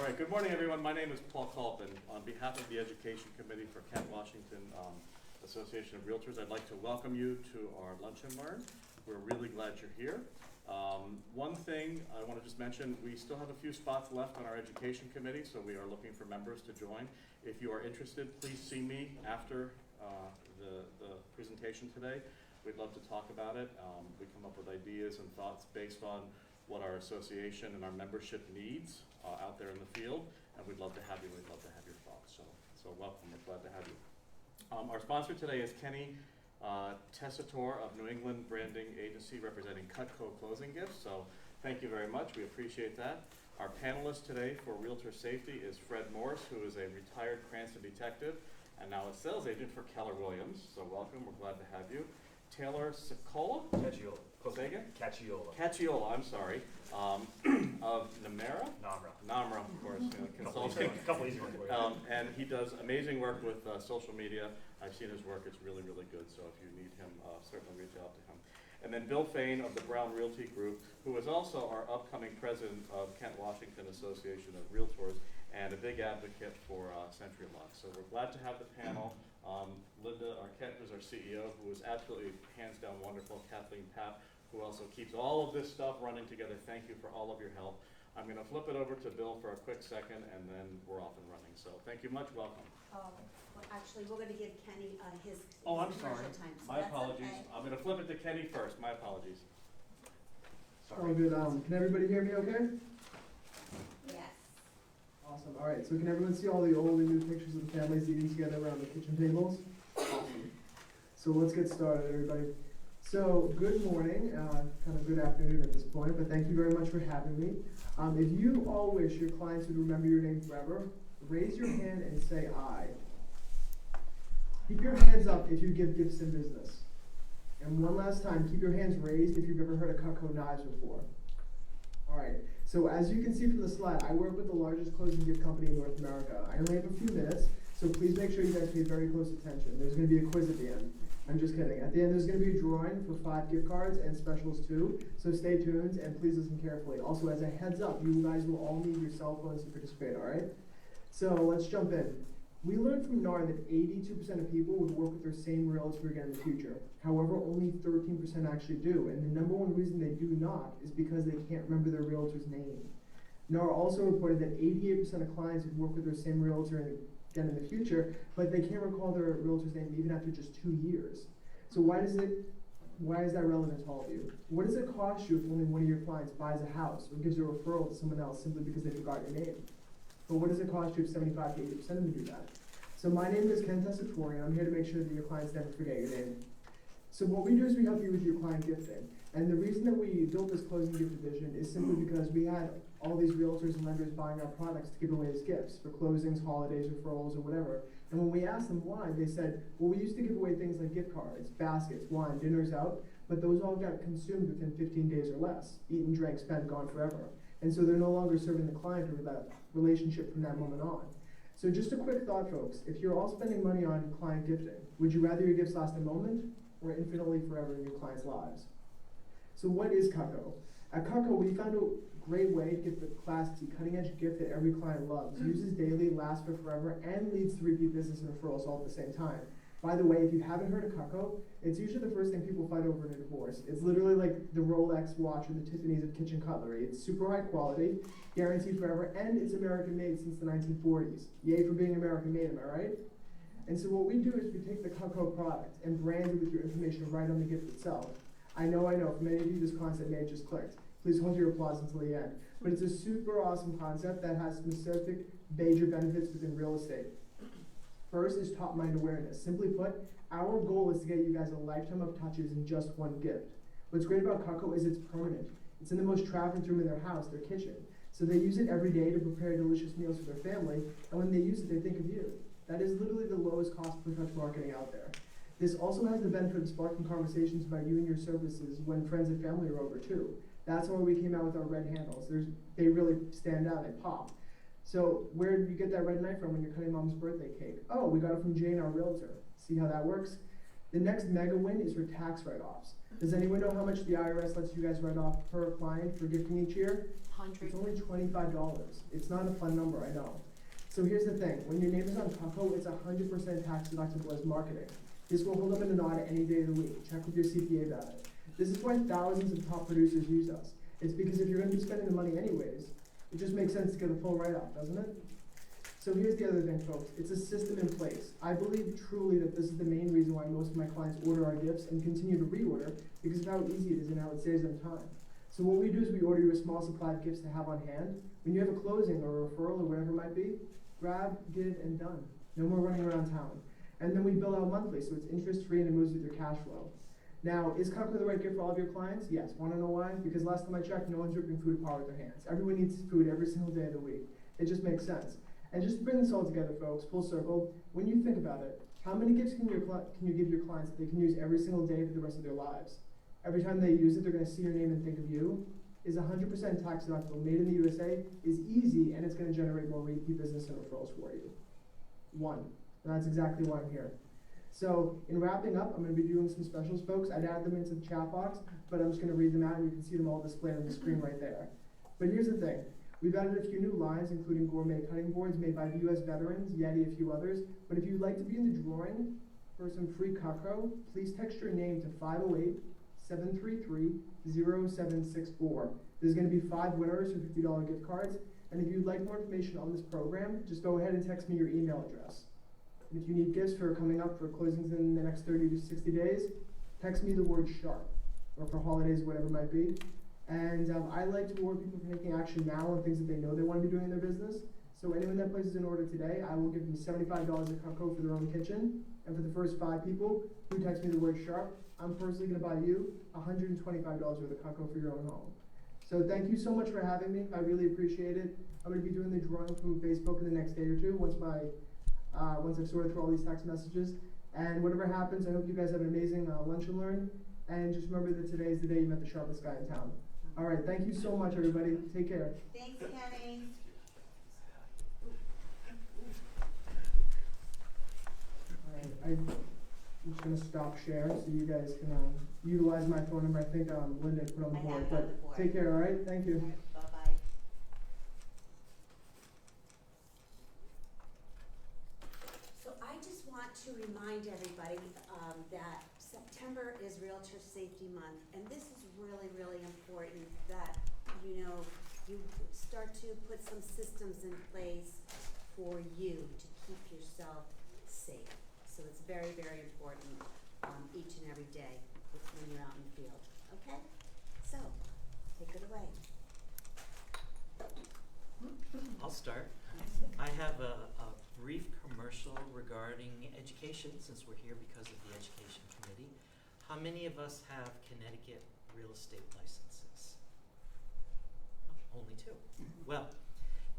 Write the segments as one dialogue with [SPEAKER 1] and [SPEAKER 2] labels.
[SPEAKER 1] All right, good morning, everyone. My name is Paul Colvin. On behalf of the Education Committee for Kent Washington Association of Realtors, I'd like to welcome you to our Lunch and Learn. We're really glad you're here. One thing I want to just mention, we still have a few spots left on our Education Committee, so we are looking for members to join. If you are interested, please see me after the presentation today. We'd love to talk about it. We come up with ideas and thoughts based on what our association and our membership needs out there in the field, and we'd love to have you. We'd love to have your thoughts. So welcome. We're glad to have you. Our sponsor today is Kenny Tessitore of New England Branding Agency, representing Cutco Closing Gifts. So thank you very much. We appreciate that. Our panelist today for Realtor Safety is Fred Morse, who is a retired Cranston detective and now a sales agent for Keller Williams. So welcome. We're glad to have you. Taylor Cacciola?
[SPEAKER 2] Cacciola.
[SPEAKER 1] Say again?
[SPEAKER 2] Cacciola.
[SPEAKER 1] Cacciola, I'm sorry. Of Namera? Namra, of course, consulting.
[SPEAKER 2] Couple easy ones for you.
[SPEAKER 1] And he does amazing work with social media. I've seen his work, it's really, really good. So if you need him, certainly reach out to him. And then Bill Fain of the Brown Realty Group, who is also our upcoming president of Kent Washington Association of Realtors and a big advocate for SentriKey. So we're glad to have the panel. Linda Arquette, who's our CEO, who is absolutely hands down wonderful. Kathleen Papp, who also keeps all of this stuff running together. Thank you for all of your help. I'm going to flip it over to Bill for a quick second, and then we're off and running. So thank you much. Welcome.
[SPEAKER 3] Well, actually, we're going to give Kenny his
[SPEAKER 1] I'm
[SPEAKER 3] commercial
[SPEAKER 1] sorry.
[SPEAKER 3] time. So
[SPEAKER 1] My
[SPEAKER 3] that's
[SPEAKER 1] apologies.
[SPEAKER 3] okay.
[SPEAKER 1] I'm going to flip it to Kenny first. My apologies.
[SPEAKER 4] All good. Can everybody hear me okay?
[SPEAKER 3] Yes.
[SPEAKER 4] Awesome. All right. So can everyone see all the old and new pictures of the families eating together around the kitchen tables? Awesome. So let's get started, everybody. So good morning, kind of good afternoon at this point, but thank you very much for having me. If you all wish your clients would remember your name forever, raise your hand and say aye. Keep your hands up if you give gifts in business. And one last time, keep your hands raised if you've ever heard of Cutco knives before. All right, so as you can see from the slide, I work with the largest closing gift company in North America. I only have a few minutes, so please make sure you guys pay very close attention. There's going to be a quiz at the end. I'm just kidding. At the end, there's going to be a drawing for 5 gift cards and specials too, so stay tuned and please listen carefully. Also, as a heads up, you guys will all need your cell phones to participate, all right? So let's jump in. We learned from NAR that 82% of people would work with their same realtor again in the future. However, only 13% actually do, and the number one reason they do not is because they can't remember their realtor's name. NAR also reported that 88% of clients would work with their same realtor again in the future, but they can't recall their realtor's name even after just 2 years. So why is that relevant to all of you? What does it cost you if only one of your clients buys a house or gives a referral to someone else simply because they forgot your name? But what does it cost you if 75 to 80% of them do that? So my name is Ken Tessitore, and I'm here to make sure that your clients never forget your name. So what we do is we help you with your client gifting. And the reason that we built this closing gift division is simply because we had all these realtors and lenders buying our products to give away as gifts for closings, holidays, referrals, or whatever. And when we asked them why, they said, well, we used to give away things like gift cards, baskets, wine, dinners out, but those all got consumed within 15 days or less. Eaten, drank, spent, gone forever. And so they're no longer serving the client or that relationship from that moment on. So just a quick thought, folks. If you're all spending money on client gifting, would you rather your gifts last a moment or infinitely forever in your clients' lives? So what is Cutco? At Cutco, we found a great way to get the Class T cutting-edge gift that every client loves, uses daily, lasts for forever, and leads to repeat business and referrals all at the same time. By the way, if you haven't heard of Cutco, it's usually the first thing people fight over in a divorce. It's literally like the Rolex watch or the Tiffany's of kitchen cutlery. It's super high quality, guaranteed forever, and it's American made since the 1940s. Yay for being American made, am I right? And so what we do is we take the Cutco product and brand it with your information right on the gift itself. I know, for many of you this concept may have just clicked. Please hold your applause until the end. But it's a super awesome concept that has specific major benefits within real estate. First is top mind awareness. Simply put, our goal is to get you guys a lifetime of touches in just one gift. What's great about Cutco is it's permanent. It's in the most trafficked room in their house, their kitchen. So they use it every day to prepare delicious meals for their family, and when they use it, they think of you. That is literally the lowest cost per touch marketing out there. This also has the benefit of sparking conversations about you and your services when friends and family are over too. That's why we came out with our red handles. They really stand out, they pop. So where did you get that red knife from when you're cutting mom's birthday cake? Oh, we got it from Jane, our realtor. See how that works? The next mega win is for tax write-offs. Does anyone know how much the IRS lets you guys write off per client for gifting each year? It's only $25. It's not a fun number, I know. So here's the thing, when your name is on Cutco, it's 100% tax deductible as marketing. This will hold up in an audit any day of the week. Check with your CPA about it. This is why thousands of top producers use us. It's because if you're gonna be spending the money anyways, it just makes sense to get a full write-off, doesn't it? So here's the other thing, folks. It's a system in place. I believe truly that this is the main reason why most of my clients order our gifts and continue to reorder because of how easy it is and how it saves them time. So what we do is we order you a small supply of gifts to have on hand. When you have a closing or a referral or whatever it might be, grab, give, and done. No more running around town. And then we bill out monthly, so it's interest-free and it moves with your cash flow. Now, is Cutco the right gift for all of your clients? Yes. Want to know why? Because last time I checked, no one's ripping food apart with their hands. Everyone needs food every single day of the week. It just makes sense. And just to bring this all together, folks, full circle, when you think about it, how many gifts can you give your clients that they can use every single day for the rest of their lives? Every time they use it, they're going to see your name and think of you. Is 100% tax deductible, made in the USA, is easy, and it's going to generate more repeat business and referrals for you. And that's exactly why I'm here. So, in wrapping up, I'm going to be doing some specials, folks. I'd add them into the chat box, but I'm just going to read them out, and you can see them all displayed on the screen right there. But here's the thing. We've added a few new lines, including gourmet cutting boards made by US veterans, Yeti, a few others. But if you'd like to be in the drawing for some free Cutco, please text your name to 508-733-0764. There's going to be 5 winners for $50 gift cards. And if you'd like more information on this program, just go ahead and text me your email address. And if you need gifts for coming up for closings in the next 30 to 60 days, text me the word sharp, or for holidays, whatever it might be. And I like to reward people for taking action now on things that they know they want to be doing in their business. So anyone that places an order today, I will give them $75 at Cutco for their own kitchen. And for the first 5 people who text me the word sharp, I'm personally going to buy you $125 worth of Cutco for your own home. So thank you so much for having me. I really appreciate it. I'm going to be doing the drawing from Facebook in the next day or two once I've sorted through all these text messages. And whatever happens, I hope you guys have an amazing lunch and learn. And just remember that today is the day you met the sharpest guy in town. All right, thank you so much, everybody. Take care.
[SPEAKER 3] Thanks, Kenny.
[SPEAKER 4] All right, I'm just going to stop share so you guys can utilize my phone number. I think Linda put on the board. But take care, all right? Thank you.
[SPEAKER 3] All right, bye-bye. So I just want to remind everybody that September is Realtor Safety Month, and this is really, really important that, you know, you start to put some systems in place for you to keep yourself safe. So it's very, very important each and every day when you're out in the field. Okay? So, take it away.
[SPEAKER 2] I'll start. I have a brief commercial regarding education, since we're here because of the Education Committee. How many of us have Connecticut real estate licenses? Oh, only 2. Well,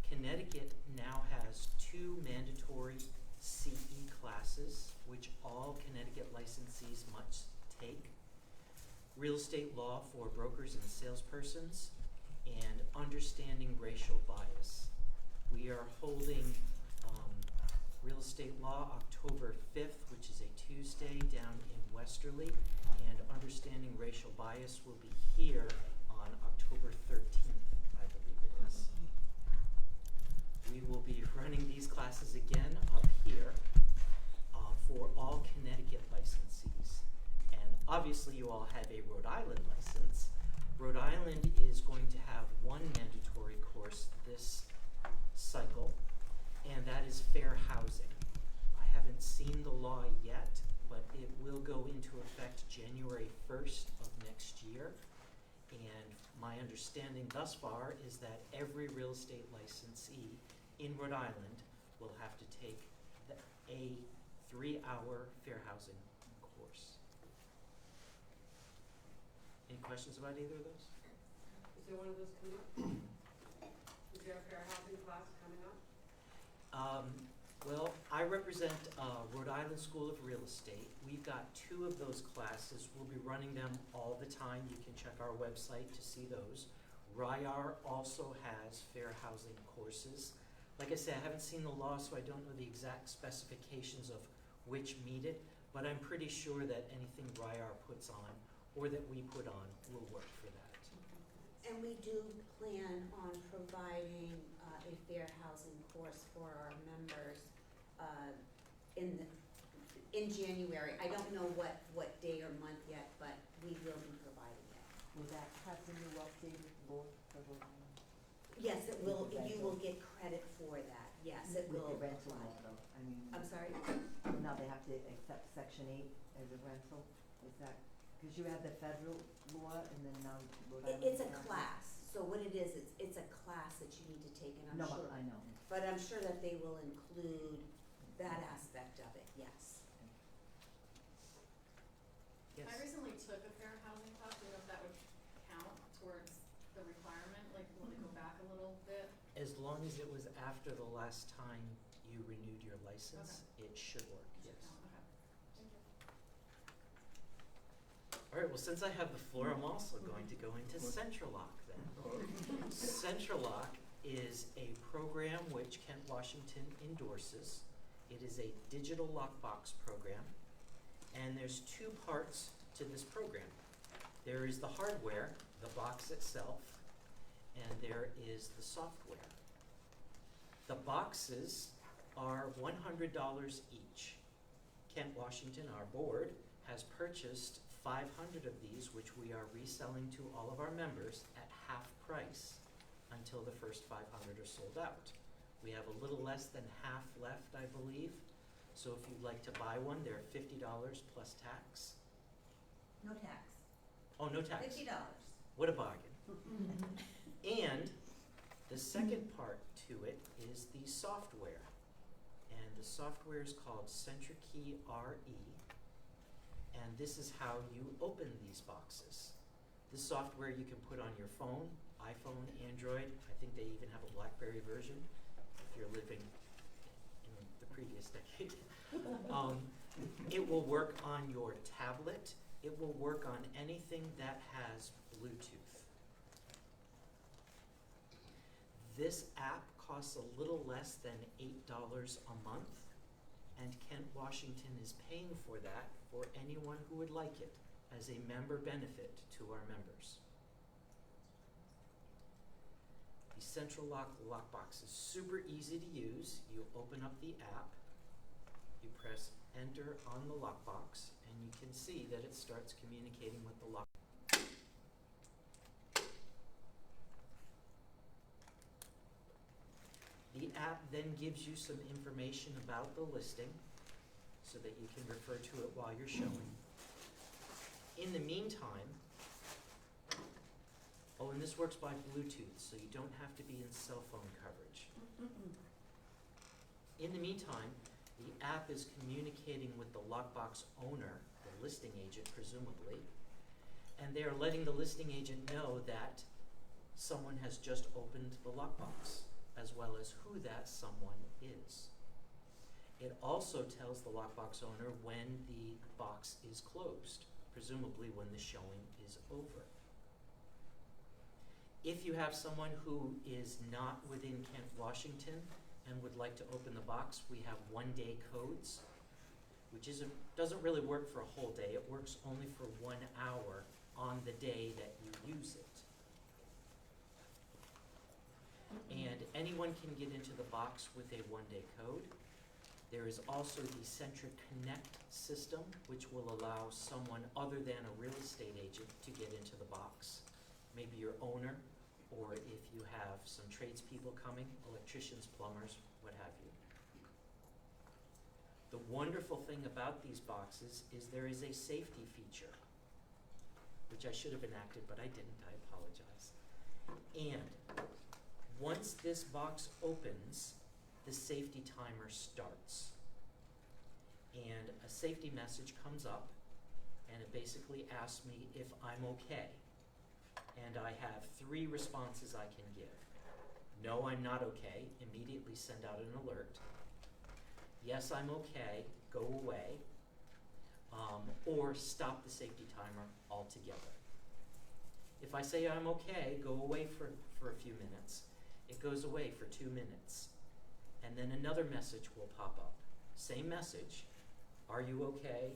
[SPEAKER 2] Connecticut now has 2 mandatory CE classes, which all Connecticut licensees must take. Real estate law for brokers and salespersons, and understanding racial bias. We are holding real estate law October 5th, which is a Tuesday down in Westerly, and understanding racial bias will be here on October 13th, I believe it is. We will be running these classes again up here for all Connecticut licensees. And obviously you all have a Rhode Island license. Rhode Island is going to have 1 mandatory course this cycle, and that is fair housing. I haven't seen the law yet, but it will go into effect January 1st of next year. And my understanding thus far is that every real estate licensee in Rhode Island will have to take a 3-hour fair housing course. Any questions about either of those?
[SPEAKER 5] Is there one of those coming up? Is there a fair housing class coming up?
[SPEAKER 2] Well, I represent Rhode Island School of Real Estate. We've got 2 of those classes. We'll be running them all the time. You can check our website to see those. REALTOR also has fair housing courses. Like I said, I haven't seen the law, so I don't know the exact specifications of which meet it, but I'm pretty sure that anything RIAR puts on or that we put on will work for that.
[SPEAKER 3] And we do plan on providing a fair housing course for our members in January. I don't know what day or month yet, but we will be providing it.
[SPEAKER 6] Will that have the new updated law for the,
[SPEAKER 3] Yes, it will,
[SPEAKER 6] With the
[SPEAKER 3] you
[SPEAKER 6] rental.
[SPEAKER 3] will get credit for that, yes, it
[SPEAKER 6] with
[SPEAKER 3] will
[SPEAKER 6] the rental
[SPEAKER 3] apply.
[SPEAKER 6] law though? I mean,
[SPEAKER 3] I'm sorry?
[SPEAKER 6] now they have to accept section 8 as a rental, is that, because you have the federal law and then now Rhode Island.
[SPEAKER 3] It's a
[SPEAKER 6] has it.
[SPEAKER 3] class, so what it is, it's a class that you need to take, and I'm
[SPEAKER 6] No,
[SPEAKER 3] sure.
[SPEAKER 6] I know.
[SPEAKER 3] But I'm sure that they will include that aspect of it, yes.
[SPEAKER 2] Yes.
[SPEAKER 5] I recently took a fair housing class, do you know if that would count towards the requirement, like, will it go back a little bit?
[SPEAKER 2] As long as it was after the last time you renewed your license, it should work, yes.
[SPEAKER 5] Okay, thank you.
[SPEAKER 2] All right, well, since I have the floor, I'm also going to go into SentriLock then. SentriLock is a program which Kent Washington endorses. It is a digital lockbox program, and there's two parts to this program. There is the hardware, the box itself, and there is the software. The boxes are $100 each. Kent Washington, our board, has purchased 500 of these, which we are reselling to all of our members at half price until the first 500 are sold out. We have a little less than half left, I believe. So if you'd like to buy one, they're $50 plus tax.
[SPEAKER 3] No tax,
[SPEAKER 2] Oh, no tax.
[SPEAKER 3] $50.
[SPEAKER 2] What a bargain. And the second part to it is the software. And the software is called SentriKey RE. And this is how you open these boxes. This software you can put on your phone, iPhone, Android. I think they even have a BlackBerry version if you're living in the previous decade. It will work on your tablet. It will work on anything that has Bluetooth. This app costs a little less than $8 a month, and Kent Washington is paying for that for anyone who would like it as a member benefit to our members. The SentriLock lockbox is super easy to use. You open up the app, you press enter on the lockbox, and you can see that it starts communicating with the lock. The app then gives you some information about the listing so that you can refer to it while you're showing. In the meantime, oh, and this works by Bluetooth, so you don't have to be in cell phone coverage. In the meantime, the app is communicating with the lockbox owner, the listing agent presumably, and they are letting the listing agent know that someone has just opened the lockbox, as well as who that someone is. It also tells the lockbox owner when the box is closed, presumably when the showing is over. If you have someone who is not within Kent, Washington, and would like to open the box, we have one-day codes, which doesn't really work for a whole day. It works only for 1 hour on the day that you use it. And anyone can get into the box with a one-day code. There is also the SentriConnect system, which will allow someone other than a real estate agent to get into the box. Maybe your owner, or if you have some tradespeople coming, electricians, plumbers, what have you. The wonderful thing about these boxes is there is a safety feature, which I should have enacted, but I didn't, I apologize. And once this box opens, the safety timer starts. And a safety message comes up, and it basically asks me if I'm okay. And I have 3 responses I can give. No, I'm not okay, immediately send out an alert. Yes, I'm okay, go away. Or stop the safety timer altogether. If I say I'm okay, go away for a few minutes, it goes away for 2 minutes. And then another message will pop up. Same message, are you okay?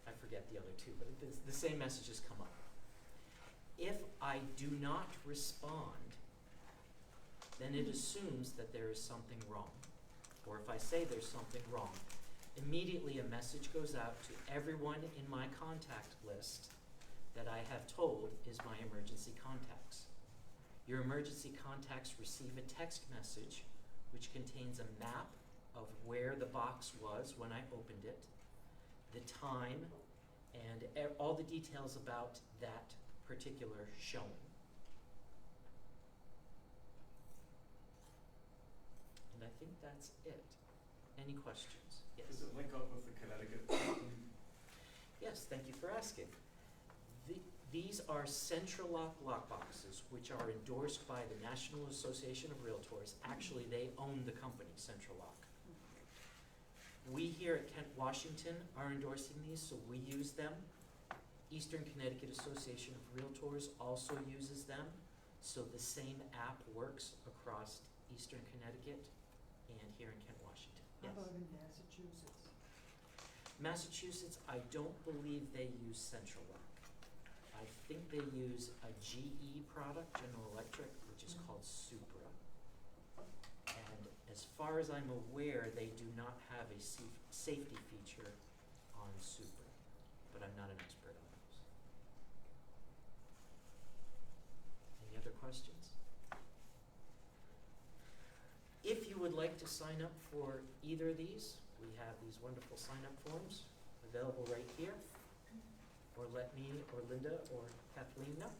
[SPEAKER 2] I forget the other two, but the same messages come up. If I do not respond, then it assumes that there is something wrong. Or if I say there's something wrong, immediately a message goes out to everyone in my contact list that I have told is my emergency contacts. Your emergency contacts receive a text message which contains a map of where the box was when I opened it, the time, and all the details about that particular showing. And I think that's it. Any questions? Yes.
[SPEAKER 1] Does it link up with the Connecticut?
[SPEAKER 2] Yes, thank you for asking. These are SentriLock lockboxes, which are endorsed by the National Association of Realtors. Actually, they own the company, SentriLock. We here at Kent, Washington are endorsing these, so we use them. Eastern Connecticut Association of Realtors also uses them, so the same app works across Eastern Connecticut and here in Kent, Washington.
[SPEAKER 6] How
[SPEAKER 2] Yes.
[SPEAKER 6] about in Massachusetts?
[SPEAKER 2] Massachusetts, I don't believe they use SentriLock. I think they use a GE product, General Electric, which is called Supra. And as far as I'm aware, they do not have a safety feature on Supra, but I'm not an expert on those. Any other questions? If you would like to sign up for either of these, we have these wonderful sign-up forms available right here. Or let me, or Linda, or Kathleen know.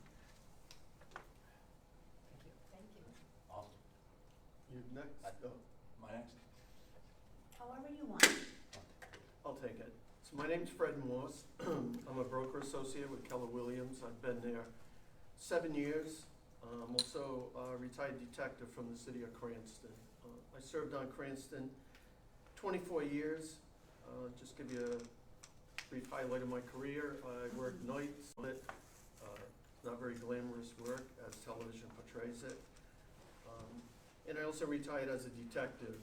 [SPEAKER 2] Thank you.
[SPEAKER 5] Thank you.
[SPEAKER 7] Awesome.
[SPEAKER 8] You next?
[SPEAKER 7] My next?
[SPEAKER 3] However you want.
[SPEAKER 8] I'll take it. So my name's Fred Morse. I'm a broker associate with Keller Williams. I've been there 7 years. I'm also a retired detective from the city of Cranston. I served on Cranston 24 years. Just give you a brief highlight of my career. I worked nights, not very glamorous work as television portrays it. And I also retired as a detective.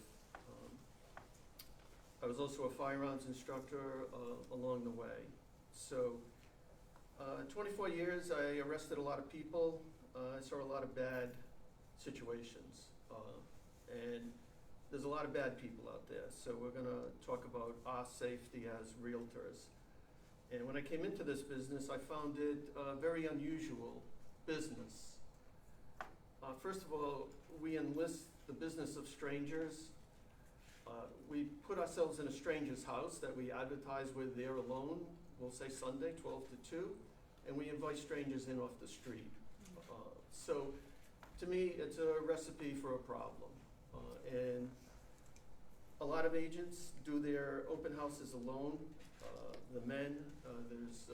[SPEAKER 8] I was also a firearms instructor along the way. So 24 years, I arrested a lot of people. I saw a lot of bad situations. And there's a lot of bad people out there. So we're gonna talk about our safety as realtors. And when I came into this business, I found it a very unusual business. First of all, we enlist the business of strangers. We put ourselves in a stranger's house that we advertise with there alone, we'll say Sunday, 12 to 2, and we invite strangers in off the street. So to me, it's a recipe for a problem. And a lot of agents do their open houses alone. The men, there's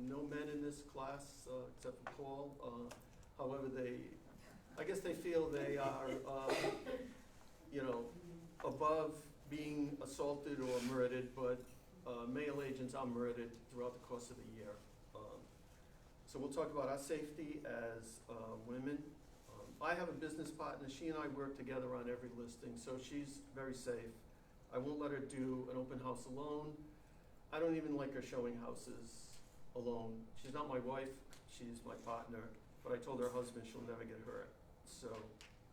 [SPEAKER 8] no men in this class except for Paul. However, I guess they feel they are, above being assaulted or murdered, but male agents are murdered throughout the course of the year. So we'll talk about our safety as women. I have a business partner. She and I work together on every listing, so she's very safe. I won't let her do an open house alone. I don't even like her showing houses alone. She's not my wife, she's my partner, but I told her husband she'll never get hurt. So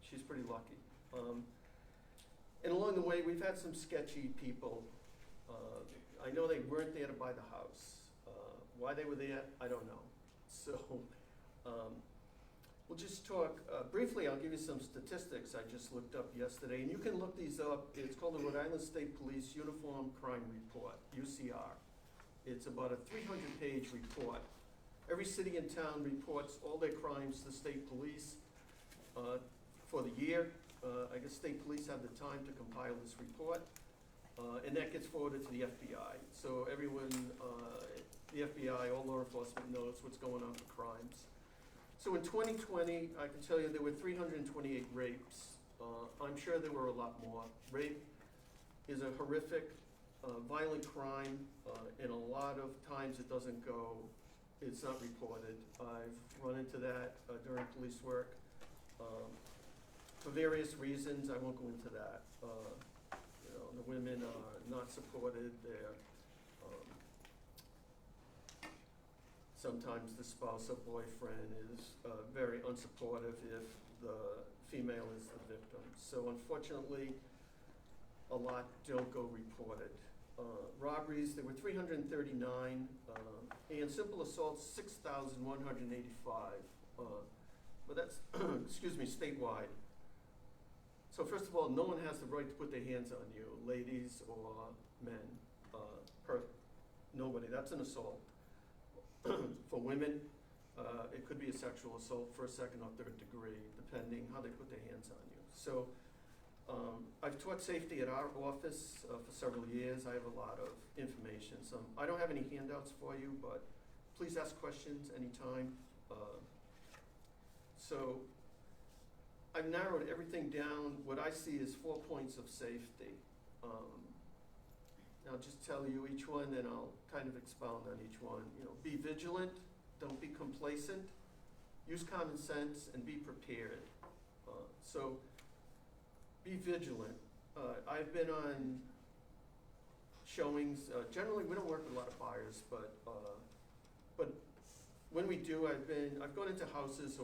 [SPEAKER 8] she's pretty lucky. And along the way, we've had some sketchy people. I know they weren't there to buy the house. Why they were there, I don't know. So we'll just talk briefly. I'll give you some statistics I just looked up yesterday, and you can look these up. It's called the Rhode Island State Police Uniform Crime Report, UCR. It's about a 300-page report. Every city and town reports all their crimes to the state police for the year. I guess state police have the time to compile this report, and that gets forwarded to the FBI. So everyone, the FBI, all law enforcement knows what's going on for crimes. So in 2020, I can tell you there were 328 rapes. I'm sure there were a lot more. Rape is a horrific, violent crime, and a lot of times it doesn't go, it's not reported. I've run into that during police work. For various reasons, I won't go into that. the women are not supported, they're, sometimes the spouse or boyfriend is very unsupportive if the female is the victim. So unfortunately, a lot don't go reported. Robberies, there were 339, and simple assaults, 6,185. But that's, excuse me, statewide. So first of all, no one has the right to put their hands on you, ladies or men. Nobody, that's an assault. For women, it could be a sexual assault, first, second, or third degree, depending how they put their hands on you. So I've taught safety at our office for several years. I have a lot of information. I don't have any handouts for you, but please ask questions anytime. So I've narrowed everything down. What I see is 4 points of safety. I'll just tell you each one, then I'll kind of expound on each one. Be vigilant, don't be complacent, use common sense, and be prepared. So be vigilant. I've been on showings. Generally, we don't work with a lot of buyers, but when we do, I've gone into houses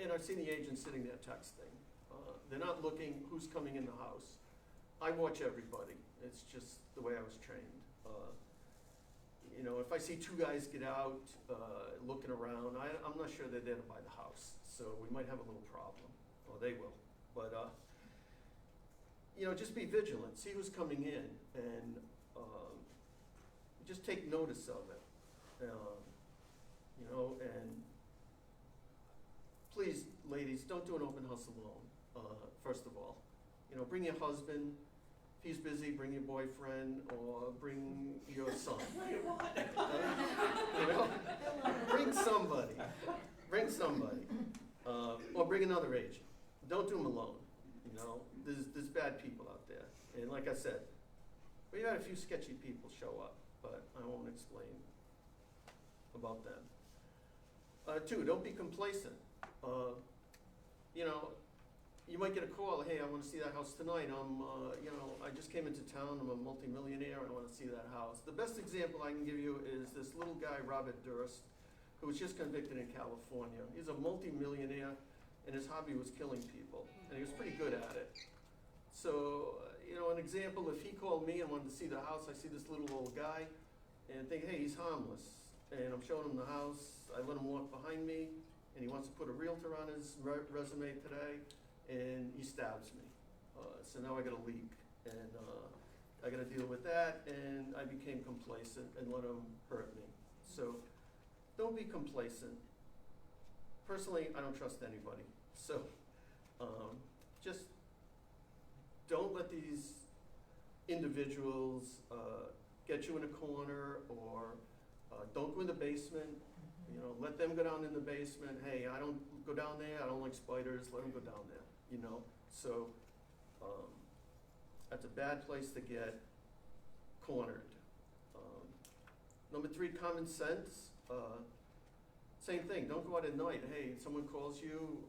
[SPEAKER 8] and I've seen the agents sitting there texting. They're not looking who's coming in the house. I watch everybody. It's just the way I was trained. If I see two guys get out looking around, I'm not sure they're there to buy the house. So we might have a little problem, or they will. But just be vigilant. See who's coming in, and just take notice of it. And please, ladies, don't do an open house alone. First of all, bring your husband. If he's busy, bring your boyfriend, or bring your son. Bring somebody. Bring somebody, or bring another agent. Don't do them alone. There's bad people out there, and like I said, we had a few sketchy people show up, but I won't explain about them. 2, don't be complacent. You might get a call, hey, I want to see that house tonight. I just came into town, I'm a multimillionaire, I want to see that house. The best example I can give you is this little guy, Robert Durst, who was just convicted in California. He's a multimillionaire, and his hobby was killing people, and he was pretty good at it. So, an example, if he called me and wanted to see the house, I see this little old guy, and think, hey, he's harmless. And I'm showing him the house, I let him walk behind me, and he wants to put a realtor on his resume today, and he stabs me. So now I got a leak, and I got to deal with that, and I became complacent and let him hurt me. So don't be complacent. Personally, I don't trust anybody. So just don't let these individuals get you in a corner, or don't go in the basement. Let them go down in the basement. Hey, I don't go down there. I don't like spiders. Let them go down there. So that's a bad place to get cornered. Number 3, common sense. Same thing. Don't go out at night. Hey, someone calls you.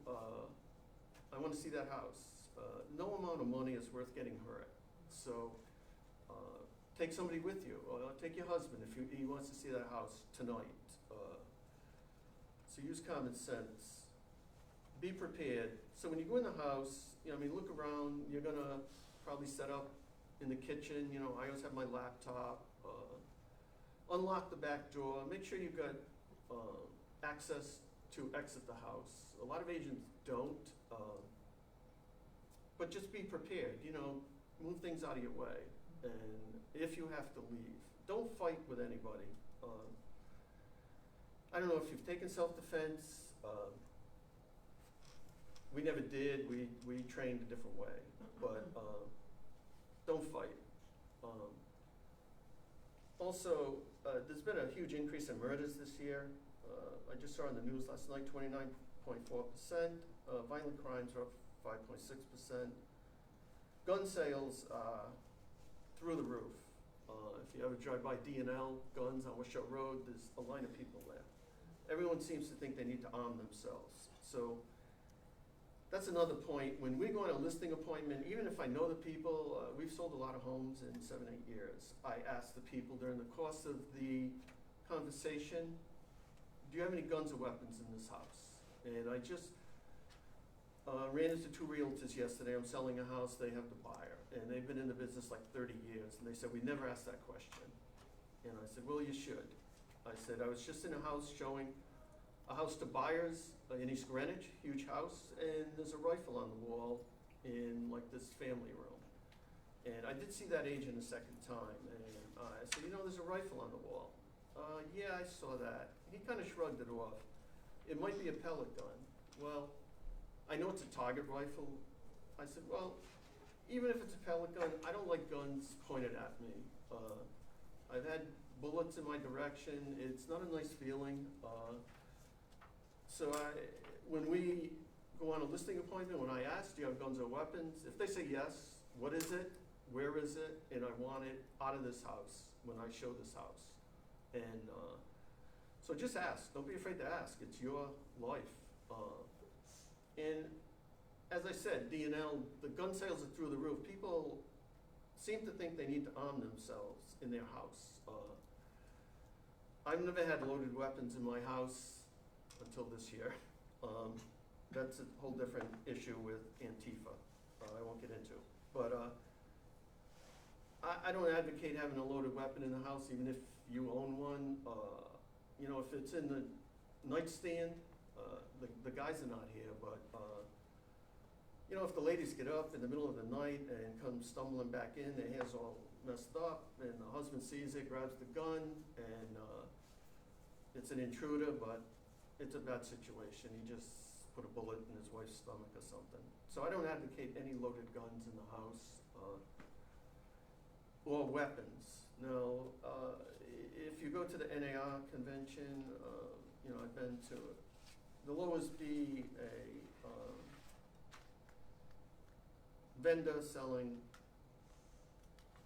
[SPEAKER 8] I want to see that house. No amount of money is worth getting hurt. So take somebody with you. Take your husband if he wants to see that house tonight. So use common sense. Be prepared. So when you go in the house, look around. You're gonna probably set up in the kitchen. I always have my laptop. Unlock the back door. Make sure you've got access to exit the house. A lot of agents don't. But just be prepared. Move things out of your way. And if you have to leave, don't fight with anybody. I don't know if you've taken self-defense. We never did. We trained a different way. But don't fight. Also, there's been a huge increase in murders this year. I just saw in the news last night, 29.4%. Violent crimes are up 5.6%. Gun sales through the roof. If you ever drive by D&L Guns on Washoe Road, there's a line of people there. Everyone seems to think they need to arm themselves. So that's another point. When we go on a listing appointment, even if I know the people, we've sold a lot of homes in 7, 8 years. I ask the people during the course of the conversation, do you have any guns or weapons in this house? And I just ran into 2 realtors yesterday. I'm selling a house, they have the buyer, and they've been in the business like 30 years, and they said, we never asked that question. And I said, well, you should. I said, I was just in a house showing a house to buyers in East Greenwich, huge house, and there's a rifle on the wall in like this family room. And I did see that agent a second time, and I said, you know, there's a rifle on the wall. Yeah, I saw that. He kind of shrugged it off. It might be a pellet gun. Well, I know it's a target rifle. I said, well, even if it's a pellet gun, I don't like guns pointed at me. I've had bullets in my direction. It's not a nice feeling. So when we go on a listing appointment, when I ask, do you have guns or weapons? If they say yes, what is it? Where is it? And I want it out of this house when I show this house. And so just ask. Don't be afraid to ask. It's your life. And as I said, D&L, the gun sales are through the roof. People seem to think they need to arm themselves in their house. I've never had loaded weapons in my house until this year. That's a whole different issue with Antifa, I won't get into. But I don't advocate having a loaded weapon in the house, even if you own one. You know, if it's in the nightstand, the guys are not here, but you know, if the ladies get up in the middle of the night and come stumbling back in, their hair's all messed up, and the husband sees it, grabs the gun, and it's an intruder, but it's a bad situation. He just put a bullet in his wife's stomach or something. So I don't advocate any loaded guns in the house or weapons. Now, if you go to the NAR convention, you know, I've been to it. There'll always be a vendor selling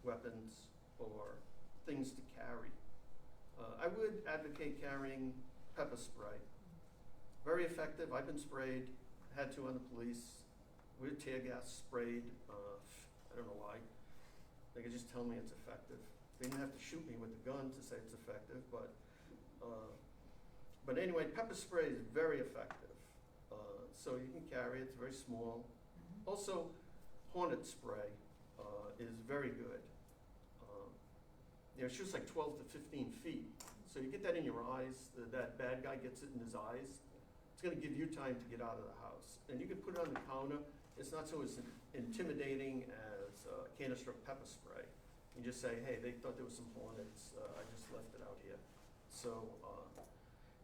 [SPEAKER 8] weapons or things to carry. I would advocate carrying pepper spray. Very effective. I've been sprayed, had to on the police. We had tear gas sprayed. I don't know why. They could just tell me it's effective. They didn't have to shoot me with the gun to say it's effective, but anyway, pepper spray is very effective. So you can carry it, it's very small. Also, hornet spray is very good. You know, it shoots like 12 to 15 feet. So you get that in your eyes, that bad guy gets it in his eyes. It's gonna give you time to get out of the house. And you can put it on the counter. It's not so as intimidating as a canister of pepper spray. You just say, hey, they thought there was some hornets, I just left it out here. So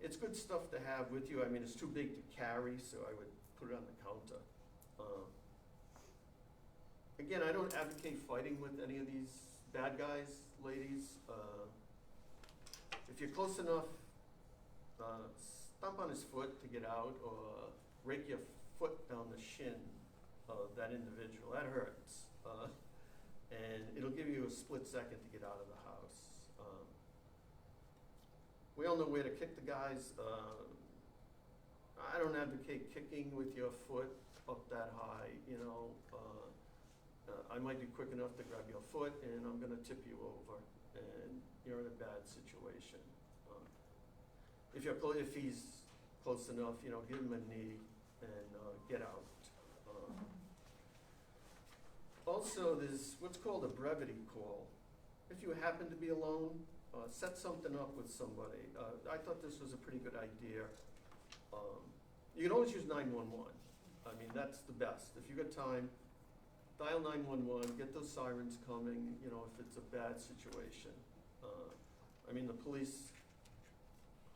[SPEAKER 8] it's good stuff to have with you. I mean, it's too big to carry, so I would put it on the counter. Again, I don't advocate fighting with any of these bad guys, ladies. If you're close enough, stomp on his foot to get out, or rake your foot down the shin of that individual. That hurts. And it'll give you a split second to get out of the house. We all know where to kick the guys. I don't advocate kicking with your foot up that high, you know. I might be quick enough to grab your foot, and I'm gonna tip you over, and you're in a bad situation. If he's close enough, you know, give him a knee and get out. Also, there's what's called a brevity call. If you happen to be alone, set something up with somebody. I thought this was a pretty good idea. You can always use 911. I mean, that's the best. If you got time, dial 911, get those sirens coming, you know, if it's a bad situation. I mean, the police,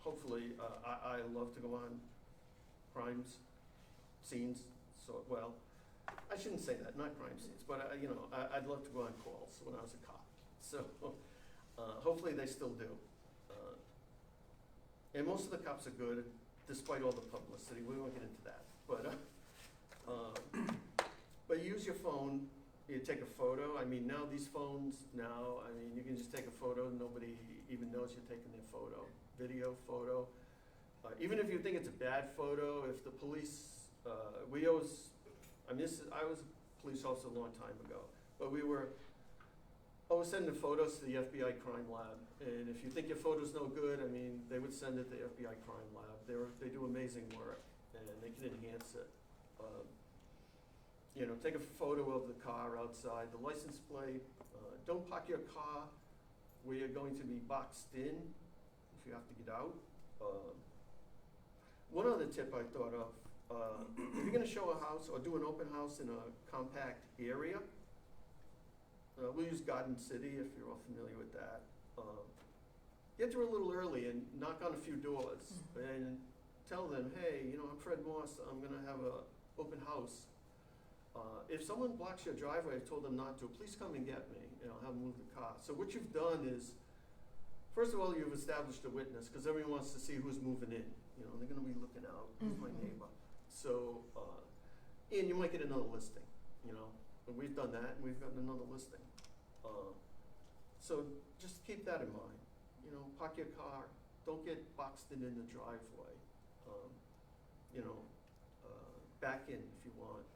[SPEAKER 8] hopefully, I love to go on crimes, scenes, so, well, I shouldn't say that, not crime scenes, but, you know, I'd love to go on calls when I was a cop. So, hopefully they still do. And most of the cops are good, despite all the publicity. We won't get into that. But you use your phone, you take a photo. I mean, now these phones, I mean, you can just take a photo, nobody even knows you're taking their photo. Video, photo. Even if you think it's a bad photo, if the police, we always I mean, I was a police officer a long time ago, but we were always sending photos to the FBI crime lab, and if you think your photo's no good, I mean, they would send it to the FBI crime lab. They do amazing work, and they can enhance it. You know, take a photo of the car outside, the license plate. Don't park your car where you're going to be boxed in if you have to get out. One other tip I thought of, if you're gonna show a house or do an open house in a compact area, we'll use Garden City if you're all familiar with that. Get there a little early and knock on a few doors and tell them, hey, you know, I'm Fred Morse, I'm gonna have a open house. If someone blocks your driveway, I told them not to, please come and get me, and I'll have them move the car. So what you've done is, first of all, you've established a witness, because everyone wants to see who's moving in. You know, they're gonna be looking out, who's my neighbor? So, and you might get another listing, you know. And we've done that, and we've gotten another listing. So just keep that in mind. You know, park your car, don't get boxed in the driveway. You know, back in if you want.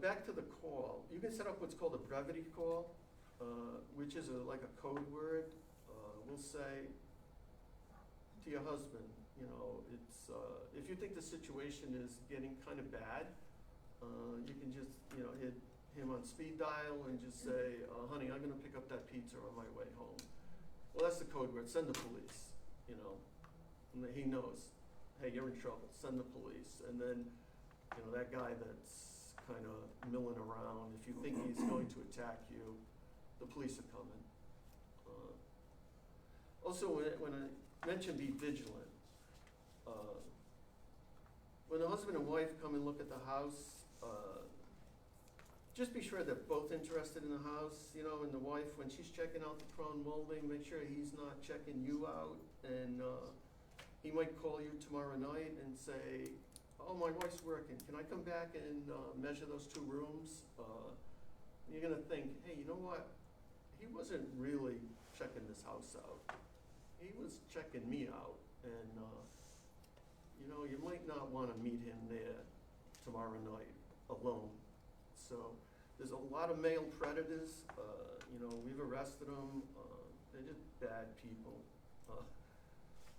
[SPEAKER 8] Back to the call, you can set up what's called a brevity call, which is like a code word. We'll say to your husband, you know, it's, if you think the situation is getting kind of bad, you can just, you know, hit him on speed dial and just say, honey, I'm gonna pick up that pizza on my way home. Well, that's the code word, send the police, you know. And then he knows, hey, you're in trouble, send the police. And then, you know, that guy that's kind of milling around, if you think he's going to attack you, the police are coming. Also, when I mentioned be vigilant, when the husband and wife come and look at the house, just be sure they're both interested in the house, you know, and the wife, when she's checking out the crown molding, make sure he's not checking you out, and he might call you tomorrow night and say, oh, my wife's working, can I come back and measure those 2 rooms? You're gonna think, hey, you know what? He wasn't really checking this house out. He was checking me out, and you know, you might not wanna meet him there tomorrow night alone. So there's a lot of male predators, you know, we've arrested them, they're just bad people.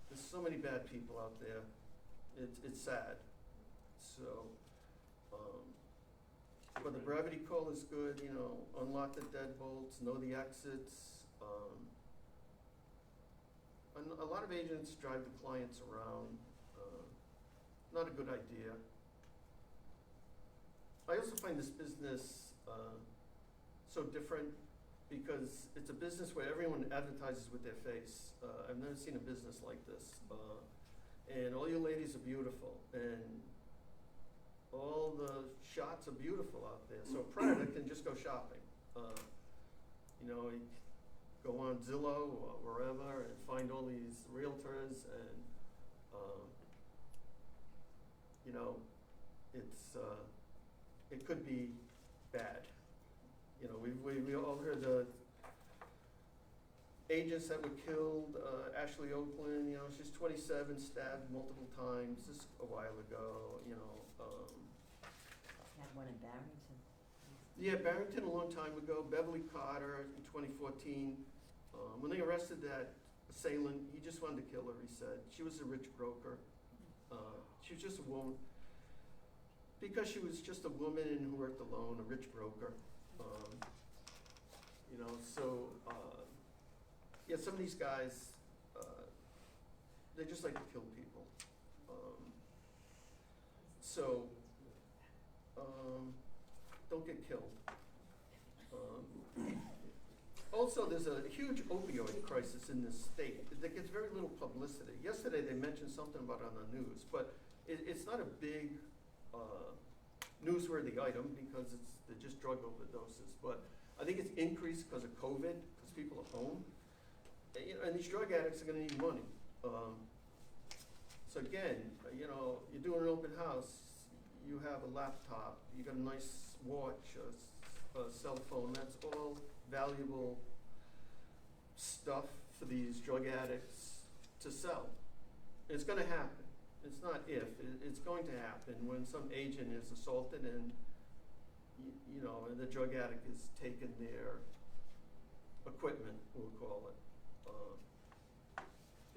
[SPEAKER 8] There's so many bad people out there, it's sad. So, but the brevity call is good, you know, unlock the deadbolts, know the exits. And a lot of agents drive the clients around, not a good idea. I also find this business so different because it's a business where everyone advertises with their face. I've never seen a business like this. And all you ladies are beautiful, and all the shots are beautiful out there. So a predator can just go shopping. You know, you go on Zillow or wherever and find all these realtors, and you know, it's it could be bad. You know, we all heard the agents that were killed. Ashley Oakland, you know, she's 27, stabbed multiple times just a while ago. You know.
[SPEAKER 6] Had one in Barrington.
[SPEAKER 8] Yeah, Barrington a long time ago. Beverly Carter in 2014. When they arrested that assailant, he just wanted to kill her, he said. She was a rich broker. She was just a woman. Because she was just a woman who worked alone, a rich broker. You know, so, yeah, some of these guys, they just like to kill people. So, don't get killed. Also, there's a huge opioid crisis in this state that gets very little publicity. Yesterday, they mentioned something about it on the news, but it's not a big newsworthy item because they're just drug overdoses. But I think it's increased because of COVID, because people are home. And these drug addicts are gonna need money. So again, you know, you're doing an open house, you have a laptop, you got a nice watch, a cell phone, that's all valuable stuff for these drug addicts to sell. It's gonna happen. It's not if, it's going to happen when some agent is assaulted and, you know, and the drug addict is taking their equipment, we'll call it.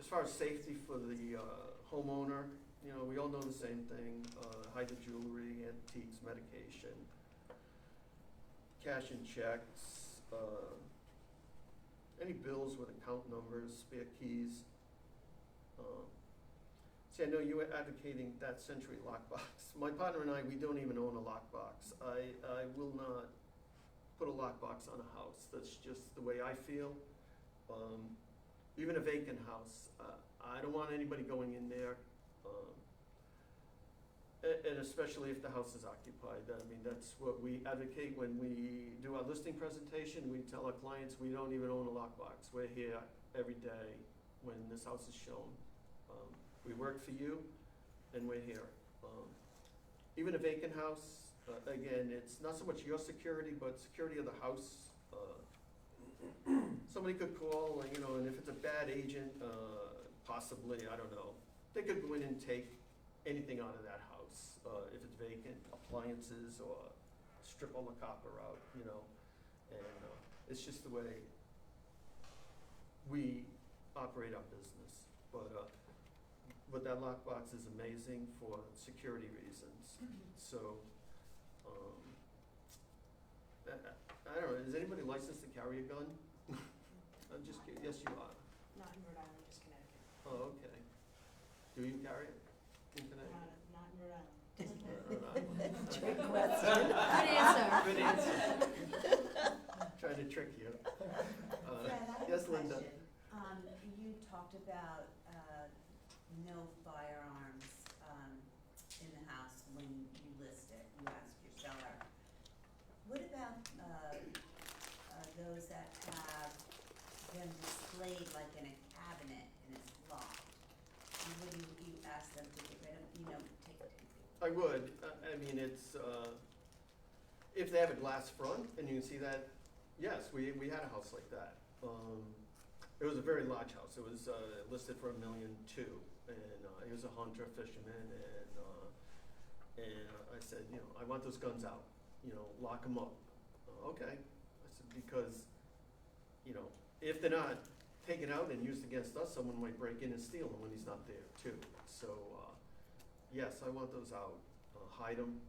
[SPEAKER 8] As far as safety for the homeowner, you know, we all know the same thing, hide the jewelry, antiques, medication, cash and checks, any bills with account numbers, spare keys. See, I know you were advocating that Century lockbox. My partner and I, we don't even own a lockbox. I will not put a lockbox on a house. That's just the way I feel. Even a vacant house, I don't want anybody going in there. And especially if the house is occupied. I mean, that's what we advocate when we do our listing presentation. We tell our clients we don't even own a lockbox. We're here every day when this house is shown. We work for you, and we're here. Even a vacant house, again, it's not so much your security, but security of the house. Somebody could call, you know, and if it's a bad agent, possibly, I don't know, they could go in and take anything out of that house, if it's vacant, appliances, or strip all the copper out, you know. And it's just the way we operate our business. But that lockbox is amazing for security reasons. So, I don't know, is anybody licensed to carry a gun? I'm just kidding, yes you are.
[SPEAKER 7] Not in Rhode Island, just Connecticut.
[SPEAKER 8] Oh, okay. Do you carry it in Connecticut?
[SPEAKER 7] Not in Rhode Island.
[SPEAKER 6] Trick question.
[SPEAKER 7] Good answer.
[SPEAKER 8] Good answer. Trying to trick you.
[SPEAKER 3] Fred, I have
[SPEAKER 8] Yes,
[SPEAKER 3] a
[SPEAKER 8] Linda.
[SPEAKER 3] question. You talked about, no firearms, in the house when you list it, you ask your seller. What about, those that have them displayed like in a cabinet and it's locked? And would you ask them to get rid of, you know, take it?
[SPEAKER 8] I would. I mean, it's, if they have a glass front and you can see that, yes, we had a house like that. It was a very large house. It was listed for $1.2 million, and he was a hunter, fisherman, and I said, you know, I want those guns out. You know, lock them up. Okay. I said, because, you know, if they're not taken out and used against us, someone might break in and steal them when he's not there too. So, yes, I want those out. Hide them,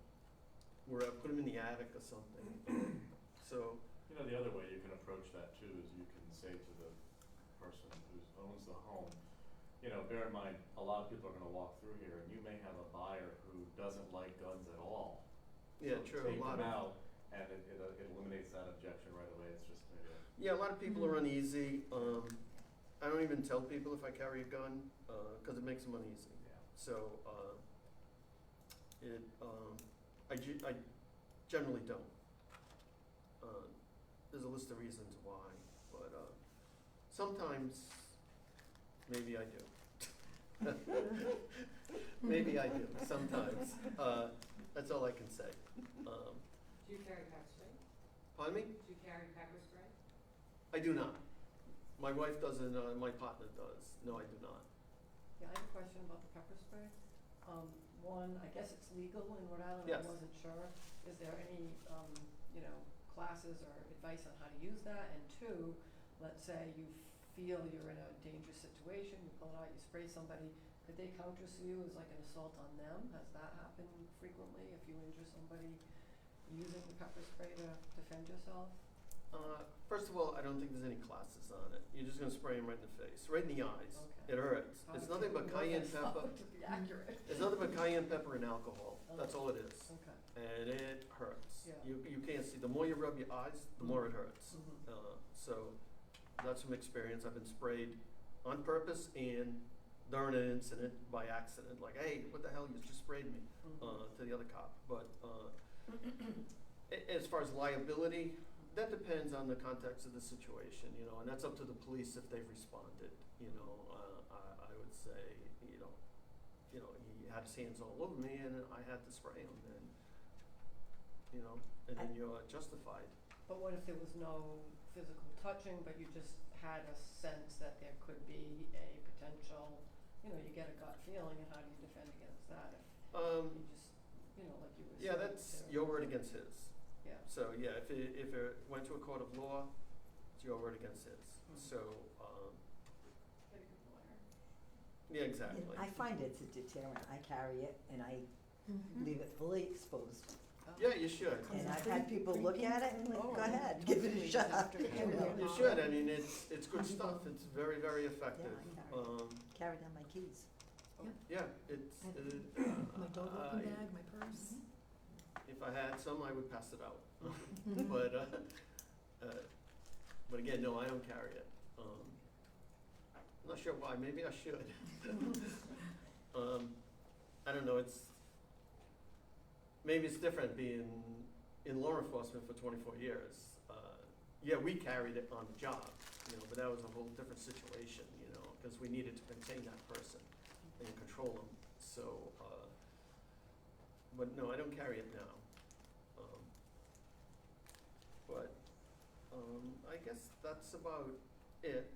[SPEAKER 8] or put them in the attic or something. So.
[SPEAKER 1] You know, the other way you can approach that too is you can say to the person who owns the home, you know, bear in mind, a lot of people are gonna walk through here and you may have a buyer who doesn't like guns at all.
[SPEAKER 8] Yeah,
[SPEAKER 1] So
[SPEAKER 8] true.
[SPEAKER 1] take
[SPEAKER 8] A lot
[SPEAKER 1] them
[SPEAKER 8] of.
[SPEAKER 1] out and it eliminates that objection right away. It's just maybe
[SPEAKER 8] Yeah, a lot of people are uneasy. I don't even tell people if I carry a gun, cause it makes them uneasy.
[SPEAKER 1] yeah.
[SPEAKER 8] So, I generally don't. There's a list of reasons why, but, sometimes, maybe I do. Maybe I do, sometimes. That's all I can say.
[SPEAKER 7] Do you carry pepper spray?
[SPEAKER 8] Pardon me?
[SPEAKER 7] Do you carry pepper spray?
[SPEAKER 8] I do not. My wife doesn't, my partner does. No, I do not.
[SPEAKER 9] Yeah, I have a question about the pepper spray. One, I guess it's legal in Rhode Island,
[SPEAKER 8] Yes.
[SPEAKER 9] I wasn't sure. Is there any, you know, classes or advice on how to use that? And two, let's say you feel you're in a dangerous situation, you pull it out, you spray somebody, could they countersue you as like an assault on them? Has that happened frequently if you injure somebody using the pepper spray to defend yourself?
[SPEAKER 8] First of all, I don't think there's any classes on it. You're just gonna spray them right in the face, right in the eyes.
[SPEAKER 9] Okay.
[SPEAKER 8] It hurts.
[SPEAKER 9] How
[SPEAKER 8] It's
[SPEAKER 9] do
[SPEAKER 8] nothing but
[SPEAKER 9] people know
[SPEAKER 8] cayenne
[SPEAKER 9] that's
[SPEAKER 8] pepper.
[SPEAKER 9] To be accurate.
[SPEAKER 8] It's nothing but cayenne pepper and alcohol. That's all it is.
[SPEAKER 9] Okay.
[SPEAKER 8] And it hurts.
[SPEAKER 9] Yeah.
[SPEAKER 8] You can't see. The more you rub your eyes, the more it hurts.
[SPEAKER 9] Mhm.
[SPEAKER 8] So that's from experience. I've been sprayed on purpose and during an incident by accident. Like, hey, what the hell? You just sprayed me, to the other cop. But as far as liability, that depends on the context of the situation, you know, and that's up to the police if they've responded. You know, I would say, you know, he had his hands all over me and I had to spray him, and you know, and then you're justified.
[SPEAKER 9] But what if there was no physical touching, but you just had a sense that there could be a potential you get a gut feeling, and how do you defend against that? If
[SPEAKER 8] Um,
[SPEAKER 9] you just, like you were saying.
[SPEAKER 8] yeah, that's your word against his.
[SPEAKER 9] Yeah.
[SPEAKER 8] So, yeah, if it went to a court of law, it's your word against his.
[SPEAKER 9] Mhm.
[SPEAKER 8] So,
[SPEAKER 5] Get a good lawyer.
[SPEAKER 8] yeah, exactly.
[SPEAKER 6] I find it's a deterrent. I carry it and I leave it fully exposed.
[SPEAKER 8] Yeah, you should.
[SPEAKER 6] And I've had people look at it and like,
[SPEAKER 9] Oh,
[SPEAKER 6] go ahead, give it a shot. You know?
[SPEAKER 8] You should, I mean, it's good stuff, it's very, very effective.
[SPEAKER 6] Yeah, I carry it on my keys.
[SPEAKER 8] Yeah, it's,
[SPEAKER 10] My dog walking bag, my purse.
[SPEAKER 8] if I had some, I would pass it out. But again, no, I don't carry it. I'm not sure why, maybe I should. I don't know, maybe it's different being in law enforcement for 24 years. Yeah, we carried it on the job, but that was a whole different situation, because we needed to contain that person and control them. So, but no, I don't carry it now. But I guess that's about it.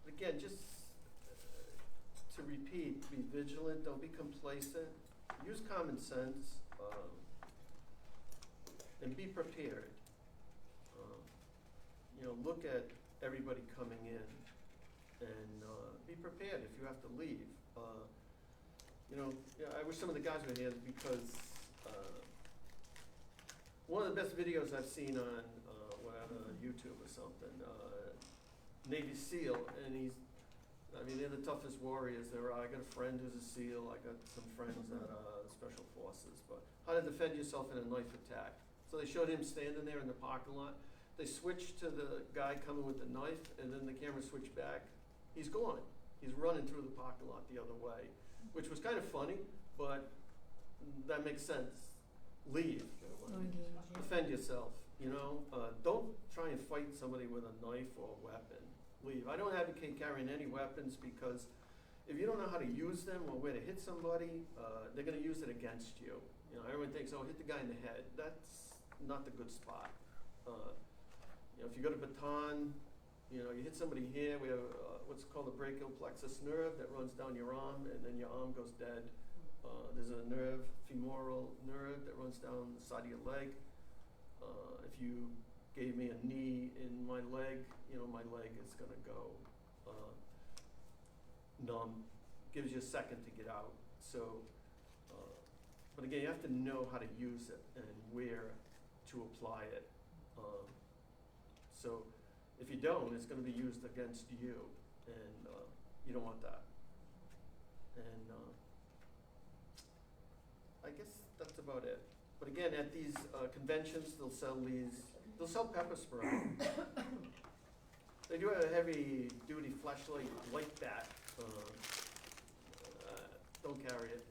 [SPEAKER 8] Again, just to repeat, be vigilant, don't be complacent, use common sense, and be prepared. Look at everybody coming in and be prepared if you have to leave. I wish some of the guys were here because one of the best videos I've seen on YouTube or something, Navy SEAL, and they're the toughest warriors there are. I got a friend who's a SEAL, I got some friends that are Special Forces, but how to defend yourself in a knife attack. So they showed him standing there in the parking lot. They switched to the guy coming with the knife, and then the camera switched back. He's gone. He's running through the parking lot the other way, which was kind of funny, but that makes sense. Leave. Defend yourself, don't try and fight somebody with a knife or a weapon. Leave. I don't advocate carrying any weapons because if you don't know how to use them or where to hit somebody, they're gonna use it against you. Everyone thinks, oh, hit the guy in the head. That's not the good spot. If you got a baton, you hit somebody here, we have what's called a brachial plexus nerve that runs down your arm, and then your arm goes dead. There's a nerve, femoral nerve, that runs down the side of your leg. If you gave me a knee in my leg, my leg is gonna go numb. Gives you a second to get out. So, but again, you have to know how to use it and where to apply it. So if you don't, it's gonna be used against you, and you don't want that. And I guess that's about it. But again, at these conventions, they'll sell pepper spray. They do have a heavy duty flashlight like that. Don't carry it.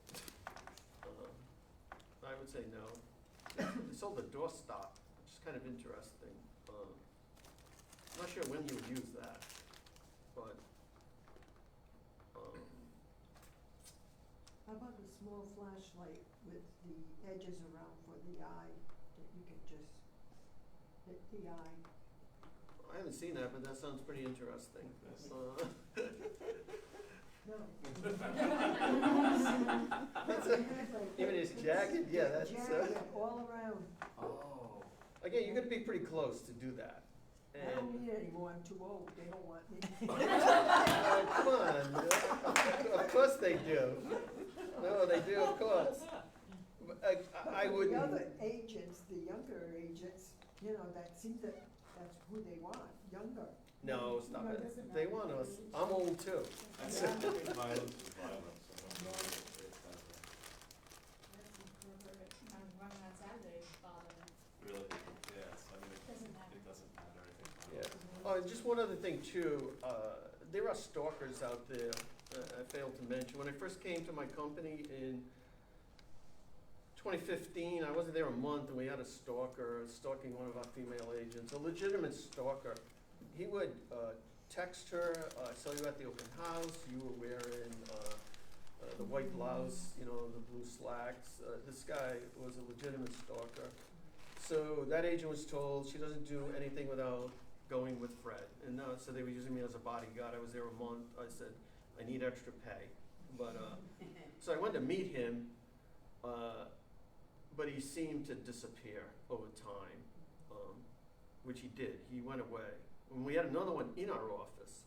[SPEAKER 8] I would say no. They sold a doorstop, which is kind of interesting. I'm not sure when you would use that, but
[SPEAKER 10] How about a small flashlight with the edges around for the eye, that you could just hit the eye?
[SPEAKER 8] I haven't seen that, but that sounds pretty interesting.
[SPEAKER 10] No.
[SPEAKER 8] Even his jacket, yeah, that's.
[SPEAKER 10] Jacket all around.
[SPEAKER 8] Oh. Again, you're gonna be pretty close to do that.
[SPEAKER 10] I don't need it anymore, I'm too old, they don't want me.
[SPEAKER 8] Come on, of course they do. No, they do, of course. I wouldn't.
[SPEAKER 10] The other agents, the younger agents, that seems that that's who they want, younger.
[SPEAKER 8] No, stop
[SPEAKER 10] No, it
[SPEAKER 8] it.
[SPEAKER 10] doesn't
[SPEAKER 8] They
[SPEAKER 10] matter.
[SPEAKER 8] want us. I'm old too.
[SPEAKER 1] Violence is violence. I don't know.
[SPEAKER 5] I'm running on Saturdays,
[SPEAKER 1] Really? Yes,
[SPEAKER 5] Doesn't matter.
[SPEAKER 1] it doesn't matter, I think.
[SPEAKER 8] Yeah. Oh, just one other thing too, there are stalkers out there, I failed to mention. When I first came to my company in 2015, I wasn't there a month, and we had a stalker stalking one of our female agents, a legitimate stalker. He would text her, I saw you at the open house, you were wearing the white blouse, the blue slacks. This guy was a legitimate stalker. So that agent was told she doesn't do anything without going with Fred. And so they were using me as a bodyguard. I was there a month. I said, I need extra pay. But, so I went to meet him, but he seemed to disappear over time, which he did. He went away. And we had another one in our office.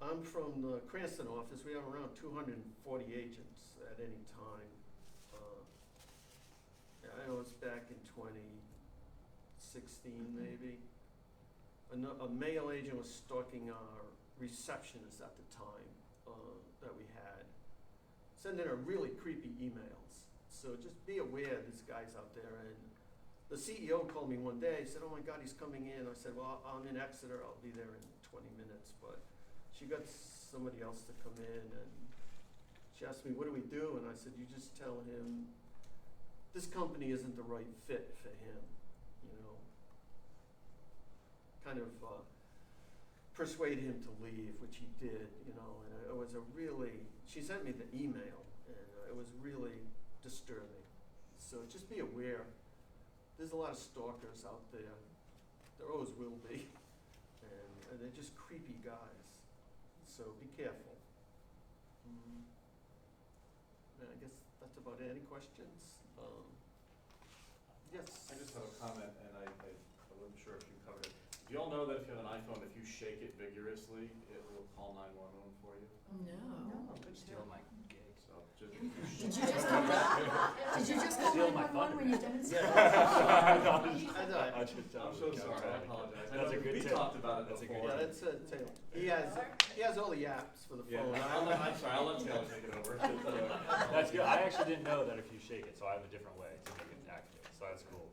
[SPEAKER 8] I'm from the Cranston office. We have around 240 agents at any time. I know it's back in 2016 maybe. A male agent was stalking our receptionist at the time that we had, sending her really creepy emails. So just be aware there's guys out there. And the CEO called me one day. He said, "Oh my God, he's coming in." I said, "Well, I'm in Exeter. I'll be there in 20 minutes." But she got somebody else to come in, and she asked me, "What do we do?" And I said, "You just tell him this company isn't the right fit for him, you know. Kind of persuade him to leave," which he did, you know. And it was she sent me the email, and it was really disturbing. So just be aware. There's a lot of stalkers out there. There always will be. And they're just creepy guys. So be careful. And I guess that's about it. Any questions? Yes.
[SPEAKER 1] I just have a comment, and I wasn't sure if you covered it. Do you all know that if you have an iPhone, if you shake it vigorously, it will call 911 for you?
[SPEAKER 9] No.
[SPEAKER 2] Steal my gig.
[SPEAKER 1] So just.
[SPEAKER 7] Did you just call
[SPEAKER 2] Steal my
[SPEAKER 7] 911 when you demonstrated?
[SPEAKER 8] I know.
[SPEAKER 1] I'm so sorry, I apologize. I
[SPEAKER 2] That's
[SPEAKER 1] know
[SPEAKER 2] a good
[SPEAKER 1] we
[SPEAKER 2] tip.
[SPEAKER 1] talked about it
[SPEAKER 2] That's a
[SPEAKER 1] before.
[SPEAKER 2] good
[SPEAKER 8] Yeah, that's Taylor. He has all the apps for the
[SPEAKER 1] Yeah,
[SPEAKER 8] phone.
[SPEAKER 1] I'm sorry, I'll let Taylor take it over.
[SPEAKER 11] That's good. I actually didn't know that if you shake it, so I have a different way to make it activate. So that's cool.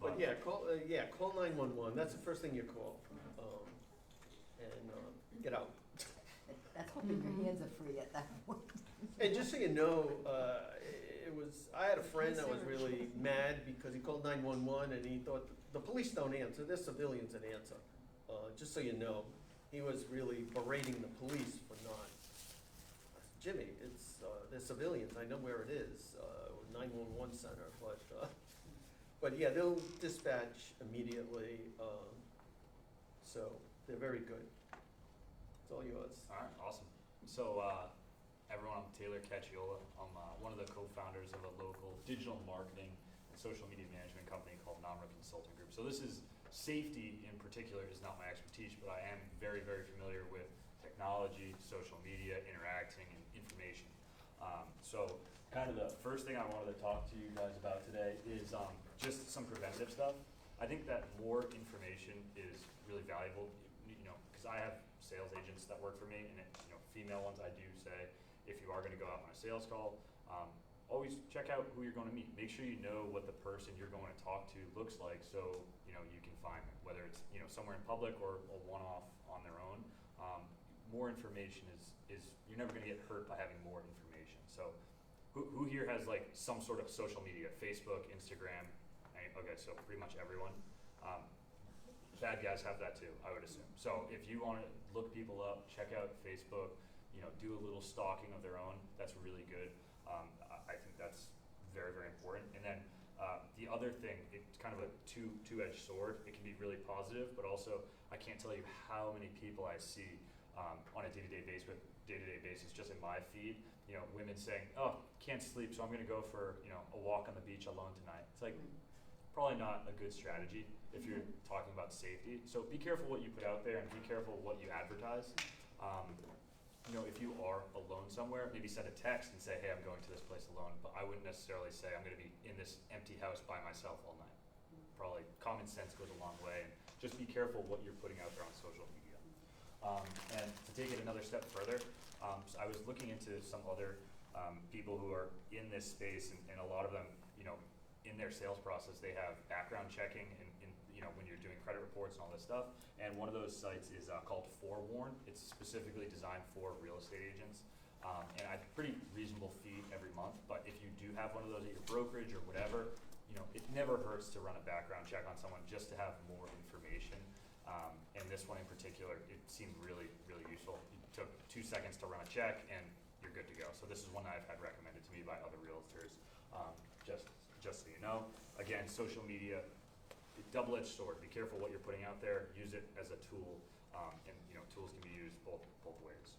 [SPEAKER 8] But yeah, call 911. That's the first thing you call. And get out.
[SPEAKER 6] That's hoping your hands are free at that point.
[SPEAKER 8] And just so you know, I had a friend that was really mad because he called 911 and he thought the police don't answer, they're civilians that answer. Just so you know, he was really berating the police for not. Jimmy, they're civilians, I know where it is, 911 center, but yeah, they'll dispatch immediately, so they're very good. It's all yours.
[SPEAKER 11] All right, awesome. So, everyone, I'm Taylor Cacciola. I'm one of the co-founders of a local digital marketing and social media management company called Namra Consulting Group. So this is safety in particular is not my expertise, but I am very, very familiar with technology, social media, interacting, and information. So kind of the first thing I wanted to talk to you guys about today is just some preventive stuff. I think that more information is really valuable, you know, because I have sales agents that work for me, and female ones, I do say, if you are going to go out on a sales call, always check out who you're going to meet. Make sure you know what the person you're going to talk to looks like, so you can find them, whether it's somewhere in public or a one-off on their own. More information is you're never going to get hurt by having more information. So who here has like some sort of social media, Facebook, Instagram? Okay, so pretty much everyone. Bad guys have that too, I would assume. So if you want to look people up, check out Facebook, do a little stalking of their own. That's really good. I think that's very, very important. And then the other thing, it's kind of a two-edged sword. It can be really positive, but also I can't tell you how many people I see on a day-to-day basis, just in my feed. Women saying, "Oh, can't sleep, so I'm going to go for a walk on the beach alone tonight." It's like probably not a good strategy if you're talking about safety. So be careful what you put out there, and be careful what you advertise. If you are alone somewhere, maybe send a text and say, "Hey, I'm going to this place alone," but I wouldn't necessarily say I'm going to be in this empty house by myself all night. Probably common sense goes a long way, and just be careful what you're putting out there on social media. And to take it another step further, so I was looking into some other people who are in this space, and a lot of them, in their sales process, they have background checking and when you're doing credit reports and all this stuff. And one of those sites is called Forewarn. It's specifically designed for real estate agents. And I have a pretty reasonable fee every month, but if you do have one of those at your brokerage or whatever, it never hurts to run a background check on someone just to have more information. And this one in particular, it seemed really, really useful. It took 2 seconds to run a check and you're good to go. So this is one that I've had recommended to me by other realtors, just so you know. Again, social media, double-edged sword. Be careful what you're putting out there. Use it as a tool, and tools can be used both ways.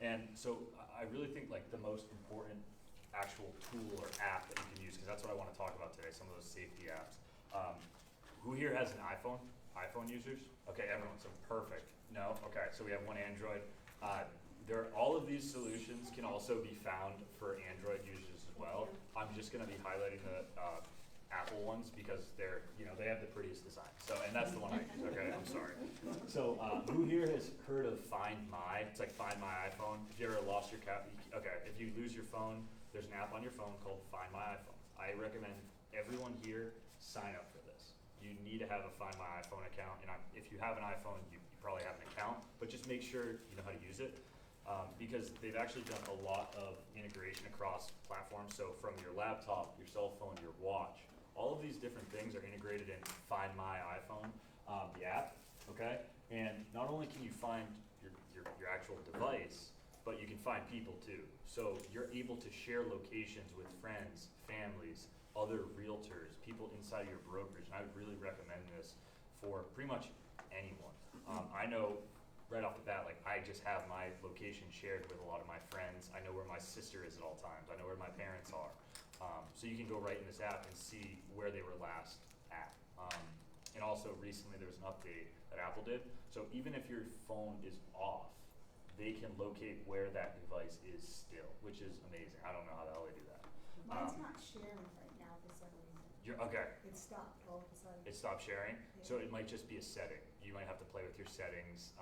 [SPEAKER 11] And so I really think like the most important actual tool or app that you can use, because that's what I want to talk about today, some of those safety apps. Who here has an iPhone? iPhone users? Okay, everyone, so perfect. No? Okay, so we have one Android. All of these solutions can also be found for Android users as well. I'm just going to be highlighting the Apple ones because they have the prettiest design. So, and that's the one I use. Okay, I'm sorry. So, who here has heard of Find My? It's like Find My iPhone. If you ever lost your okay, if you lose your phone, there's an app on your phone called Find My iPhone. I recommend everyone here sign up for this. You need to have a Find My iPhone account, and if you have an iPhone, you probably have an account, but just make sure you know how to use it. Because they've actually done a lot of integration across platforms. So from your laptop, your cell phone, your watch, all of these different things are integrated in Find My iPhone, the app, okay? And not only can you find your actual device, but you can find people too. So you're able to share locations with friends, families, other realtors, people inside your brokerage, and I would really recommend this for pretty much anyone. I know right off the bat, like I just have my location shared with a lot of my friends. I know where my sister is at all times. I know where my parents are. So you can go right in this app and see where they were last at. And also recently there was an update that Apple did. So even if your phone is off, they can locate where that device is still, which is amazing. I don't know how the hell they do that.
[SPEAKER 7] Mine's not sharing right now for some reason.
[SPEAKER 11] Okay.
[SPEAKER 7] It stopped all of a sudden.
[SPEAKER 11] It stopped sharing,
[SPEAKER 7] Yeah.
[SPEAKER 11] so it might just be a setting. You might have to play with your settings,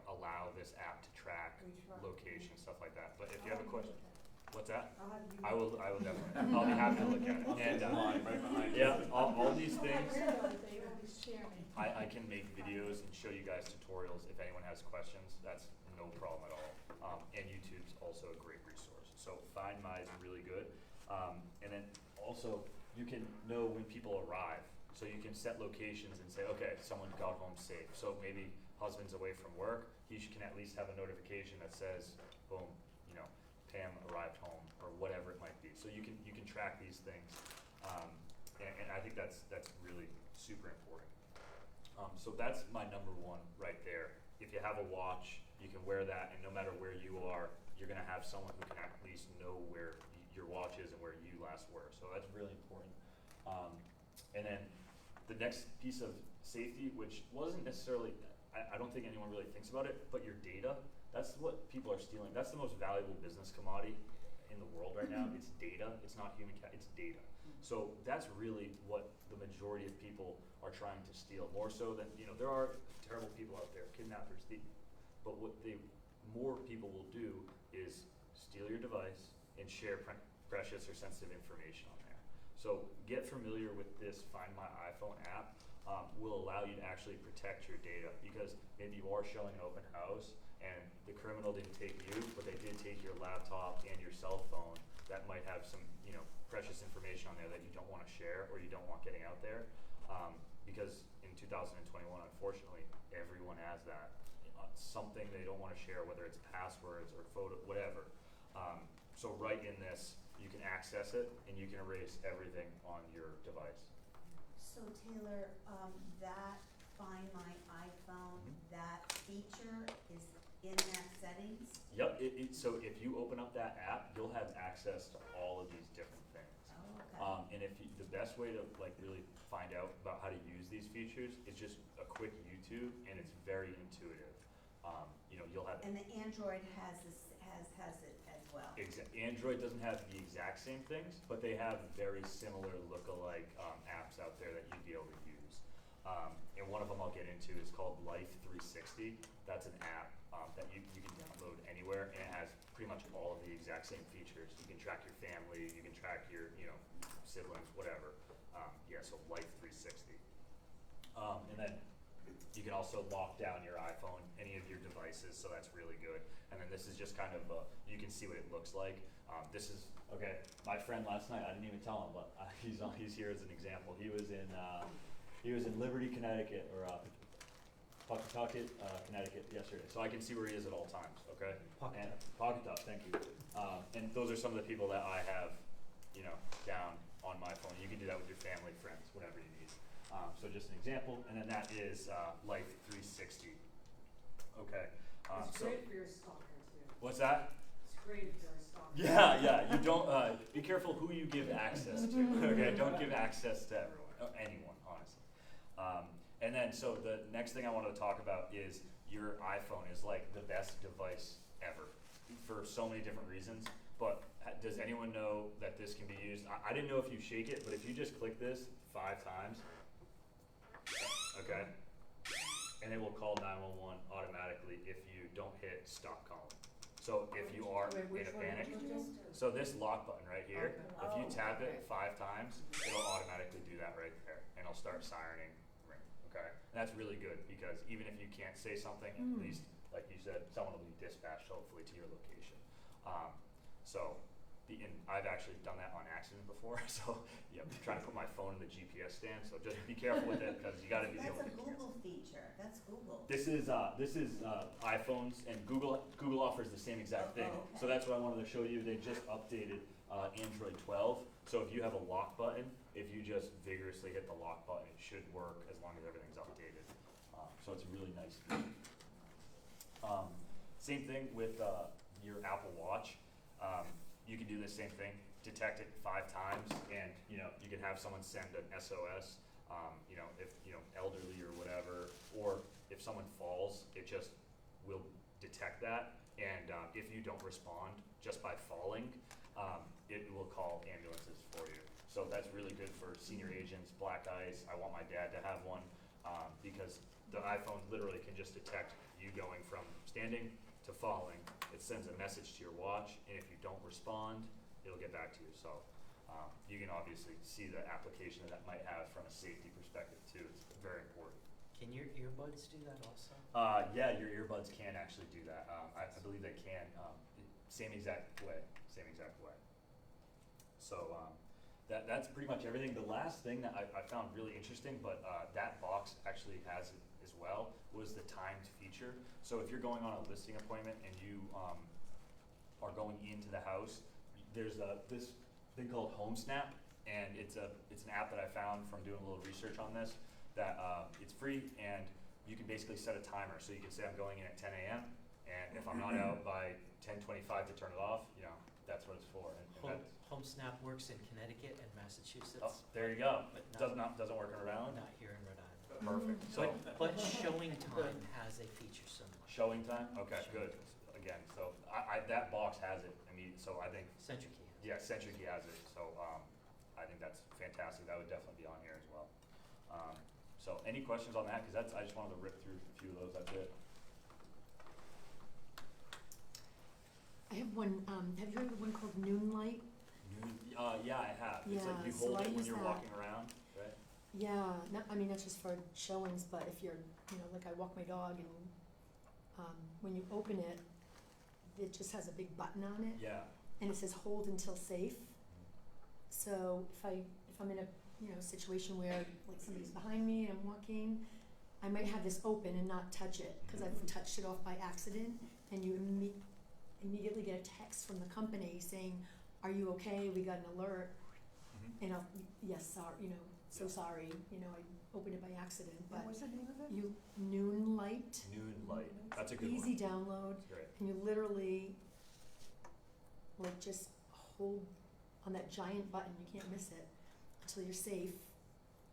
[SPEAKER 11] allow this app to track
[SPEAKER 7] We tried.
[SPEAKER 11] location, stuff like that. But if you
[SPEAKER 7] I'll
[SPEAKER 11] have a
[SPEAKER 7] you
[SPEAKER 11] question,
[SPEAKER 7] look at it.
[SPEAKER 11] what's that?
[SPEAKER 7] I'll have you.
[SPEAKER 11] I will definitely, I'll be happy to look at it. And,
[SPEAKER 1] Line right behind you.
[SPEAKER 11] yeah, all these things,
[SPEAKER 7] They will be sharing.
[SPEAKER 11] I can make videos and show you guys tutorials if anyone has questions. That's no problem at all. And YouTube's also a great resource. So Find My is really good. And then also you can know when people arrive. So you can set locations and say, okay, someone got home safe. So maybe husband's away from work, he can at least have a notification that says, boom, Pam arrived home or whatever it might be. So you can track these things. And I think that's really super important. So that's my number one right there. If you have a watch, you can wear that, and no matter where you are, you're gonna have someone who can at least know where your watch is and where you last were. So that's really important. And then the next piece of safety, which wasn't necessarily, I don't think anyone really thinks about it, but your data, that's what people are stealing. That's the most valuable business commodity in the world right now. It's data. It's not human capital, it's data. So that's really what the majority of people are trying to steal, more so than, there are terrible people out there, kidnappers, but what more people will do is steal your device and share precious or sensitive information on there. So get familiar with this Find My iPhone app. Will allow you to actually protect your data, because maybe you are showing an open house and the criminal didn't take you, but they did take your laptop and your cell phone that might have some precious information on there that you don't want to share or you don't want getting out there, because in 2021 unfortunately everyone has that something they don't want to share, whether it's passwords or photo, whatever. So right in this you can access it and you can erase everything on your device.
[SPEAKER 3] So Taylor, that Find My iPhone, that feature is in that settings?
[SPEAKER 11] Yep, so if you open up that app, you'll have access to all of these different things.
[SPEAKER 3] Oh, okay.
[SPEAKER 11] And the best way to really find out about how to use these features is just a quick YouTube, and it's very intuitive. You'll have
[SPEAKER 3] And the Android has it as well?
[SPEAKER 11] Android doesn't have the exact same things, but they have very similar look-alike apps out there that you'd be able to use. And one of them I'll get into is called Life 360. That's an app that you can download anywhere, and it has pretty much all of the exact same features. You can track your family, you can track your siblings, whatever. So Life 360. And then you can also lock down your iPhone, any of your devices, so that's really good. And then this is just kind of, you can see what it looks like. This is, okay, my friend last night, I didn't even tell him, but he's here as an example. He was in Liberty, Connecticut, or Pawcatuck, Connecticut yesterday. So I can see where he is at all times, okay? Pawcatuck, thank you. And those are some of the people that I have, down on my phone. You can do that with your family, friends, whatever you need. So just an example, and then that is Life 360. Okay.
[SPEAKER 9] It's
[SPEAKER 11] so
[SPEAKER 9] great for your stalker too.
[SPEAKER 11] what's that?
[SPEAKER 9] It's great if you're a stalker.
[SPEAKER 11] Yeah. You don't be careful who you give access to. Okay, don't give access to everyone, anyone, honestly. And then, so the next thing I wanted to talk about is your iPhone is like the best device ever for so many different reasons. But does anyone know that this can be used? I didn't know if you shake it, but if you just click this 5 times, okay, and it will call 911 automatically if you don't hit stop calling. So if you are in a panic, so this lock button right here, if you tap it 5 times, it'll automatically do that right there, and it'll start sirening, ring. Okay, and that's really good because even if you can't say something, at least, like you said, someone will be dispatched hopefully to your location. And I've actually done that on accident before. So yeah, I'm trying to put my phone in the GPS stand. So just be careful with it because you got to be able to.
[SPEAKER 6] That's a Google feature. That's Google.
[SPEAKER 11] This is iPhones, and Google offers the same exact thing.
[SPEAKER 6] okay.
[SPEAKER 11] So that's what I wanted to show you. They just updated Android 12. So if you have a lock button, if you just vigorously hit the lock button, it should work as long as everything's updated. So it's a really nice feature. Same thing with your Apple Watch. You can do the same thing. Detect it 5 times, and you can have someone send an SOS. If elderly or whatever, or if someone falls, it just will detect that. And if you don't respond just by falling, it will call ambulances for you. So that's really good for senior agents, black ice. I want my dad to have one because the iPhone literally can just detect you going from standing to falling. It sends a message to your watch, and if you don't respond, it'll get back to you. So you can obviously see the application that might have from a safety perspective too. It's very important.
[SPEAKER 2] Can your earbuds do that also?
[SPEAKER 11] Yeah, your earbuds can actually do that. I believe they can. Same exact way. So that's pretty much everything. The last thing that I found really interesting, but that box actually has it as well, was the timed feature. So if you're going on a listing appointment and you are going into the house, there's this thing called Home Snap, and it's an app that I found from doing a little research on this. That it's free, and you can basically set a timer. So you can say I'm going in at 10 a.m. and if I'm not out by 10:25 to turn it off, that's what it's for. And
[SPEAKER 2] Home Snap works in Connecticut and Massachusetts.
[SPEAKER 11] oh, there you go.
[SPEAKER 2] But
[SPEAKER 11] Doesn't work in Rhode Island.
[SPEAKER 2] not here in Rhode Island.
[SPEAKER 11] Perfect. So
[SPEAKER 2] But Showing Time has a feature similar.
[SPEAKER 11] showing time. Okay,
[SPEAKER 2] Showing
[SPEAKER 11] good.
[SPEAKER 2] Time.
[SPEAKER 11] Again, so that box has it. So I think
[SPEAKER 2] SentriKey has it.
[SPEAKER 11] yeah, SentriKey has it. So I think that's fantastic. That would definitely be on here as well. So any questions on that? Because I just wanted to rip through a few of those. That's it.
[SPEAKER 7] I have one, have you heard of one called Noonlight?
[SPEAKER 11] Yeah, I have. It's like
[SPEAKER 7] Yeah,
[SPEAKER 11] you
[SPEAKER 7] so
[SPEAKER 11] hold
[SPEAKER 7] I
[SPEAKER 11] it when
[SPEAKER 7] use
[SPEAKER 11] you're
[SPEAKER 7] that.
[SPEAKER 11] walking around, right?
[SPEAKER 7] Yeah, that's just for showings, but if you're, like I walk my dog and, when you open it, it just has a big button on it,
[SPEAKER 11] Yeah.
[SPEAKER 7] and it says hold until safe. So if I'm in a, situation where like somebody's behind me and I'm walking, I might have this open and not touch it, cause I've touched it off by accident, and you immediately get a text from the company saying, are you okay, we got an alert, and I'll, yes, sorry, so sorry, I opened it by accident, but
[SPEAKER 10] What was the name of it?
[SPEAKER 7] Noonlight,
[SPEAKER 11] Noonlight. That's a good
[SPEAKER 7] easy
[SPEAKER 11] one.
[SPEAKER 7] download,
[SPEAKER 11] That's great.
[SPEAKER 7] and you literally, like, just hold on that giant button, you can't miss it, until you're safe,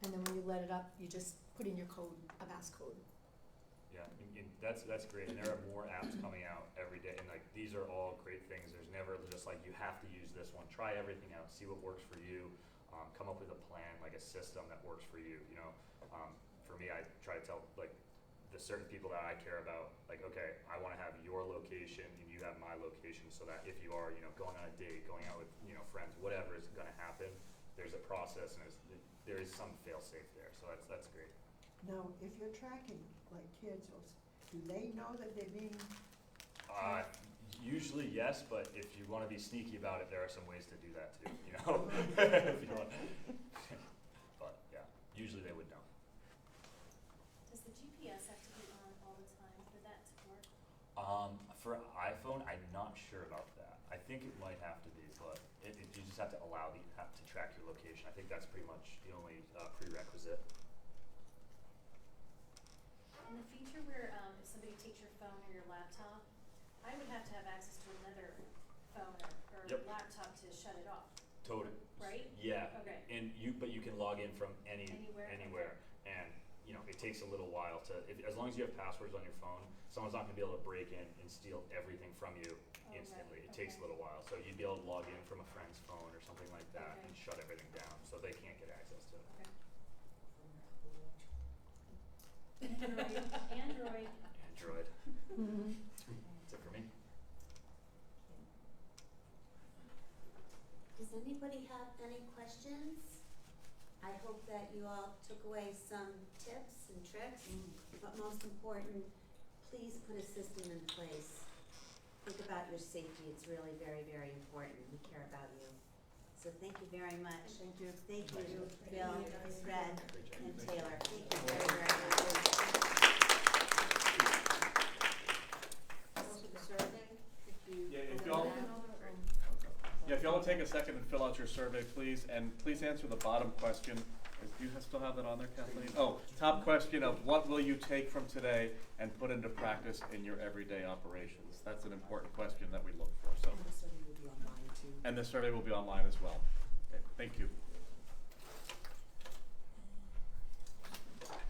[SPEAKER 7] and then when you let it up, you just put in your code, a passcode.
[SPEAKER 11] Yeah, that's great, and there are more apps coming out every day, and like these are all great things. There's never just like you have to use this one. Try everything out, see what works for you. Come up with a plan, like a system that works for you. For me, I try to tell like the certain people that I care about, like, okay, I want to have your location and you have my location, so that if you are, going on a date, going out with, friends, whatever is going to happen, there's a process and there is some fail-safe there. So that's great.
[SPEAKER 10] Now, if you're tracking, like kids, do they know that they're being,
[SPEAKER 11] Usually yes, but if you want to be sneaky about it, there are some ways to do that too. If you want. But yeah, usually they would know.
[SPEAKER 5] Does the GPS have to be on all the time for that to work?
[SPEAKER 11] For iPhone, I'm not sure about that. I think it might have to be, but you just have to allow the app to track your location. I think that's pretty much the only prerequisite.
[SPEAKER 5] And the feature where, if somebody takes your phone or your laptop, I would have to have access to another phone or
[SPEAKER 11] Yep.
[SPEAKER 5] laptop to shut it off,
[SPEAKER 11] Totally.
[SPEAKER 5] right?
[SPEAKER 11] Yeah.
[SPEAKER 5] Okay.
[SPEAKER 11] And but you can log in from
[SPEAKER 5] Anywhere?
[SPEAKER 11] anywhere. And it takes a little while to, as long as you have passwords on your phone, someone's not gonna be able to break in and steal everything from you
[SPEAKER 5] Okay,
[SPEAKER 11] instantly. It takes a
[SPEAKER 5] okay.
[SPEAKER 11] little while. So you'd be able to log in from a friend's phone or something like that
[SPEAKER 5] Okay.
[SPEAKER 11] and shut everything down so they can't get access to it.
[SPEAKER 5] Android.
[SPEAKER 11] Android.
[SPEAKER 7] Mhm.
[SPEAKER 11] That's it for me.
[SPEAKER 3] Does anybody have any questions? I hope that you all took away some tips and tricks, but most important, please put a system in place. Think about your safety, it's really very, very important, we care about you. So thank you very much. Thank you. Thank you, Bill, Fred, and Taylor, thank you very, very much.
[SPEAKER 1] If y'all will take a second and fill out your survey, please, and please answer the bottom question. Do you still have that on there, Kathleen? Oh, top question of what will you take from today and put into practice in your everyday operations? That's an important question that we look for, so.
[SPEAKER 10] And the survey will be online too.
[SPEAKER 1] And the survey will be online as well. Okay, thank you.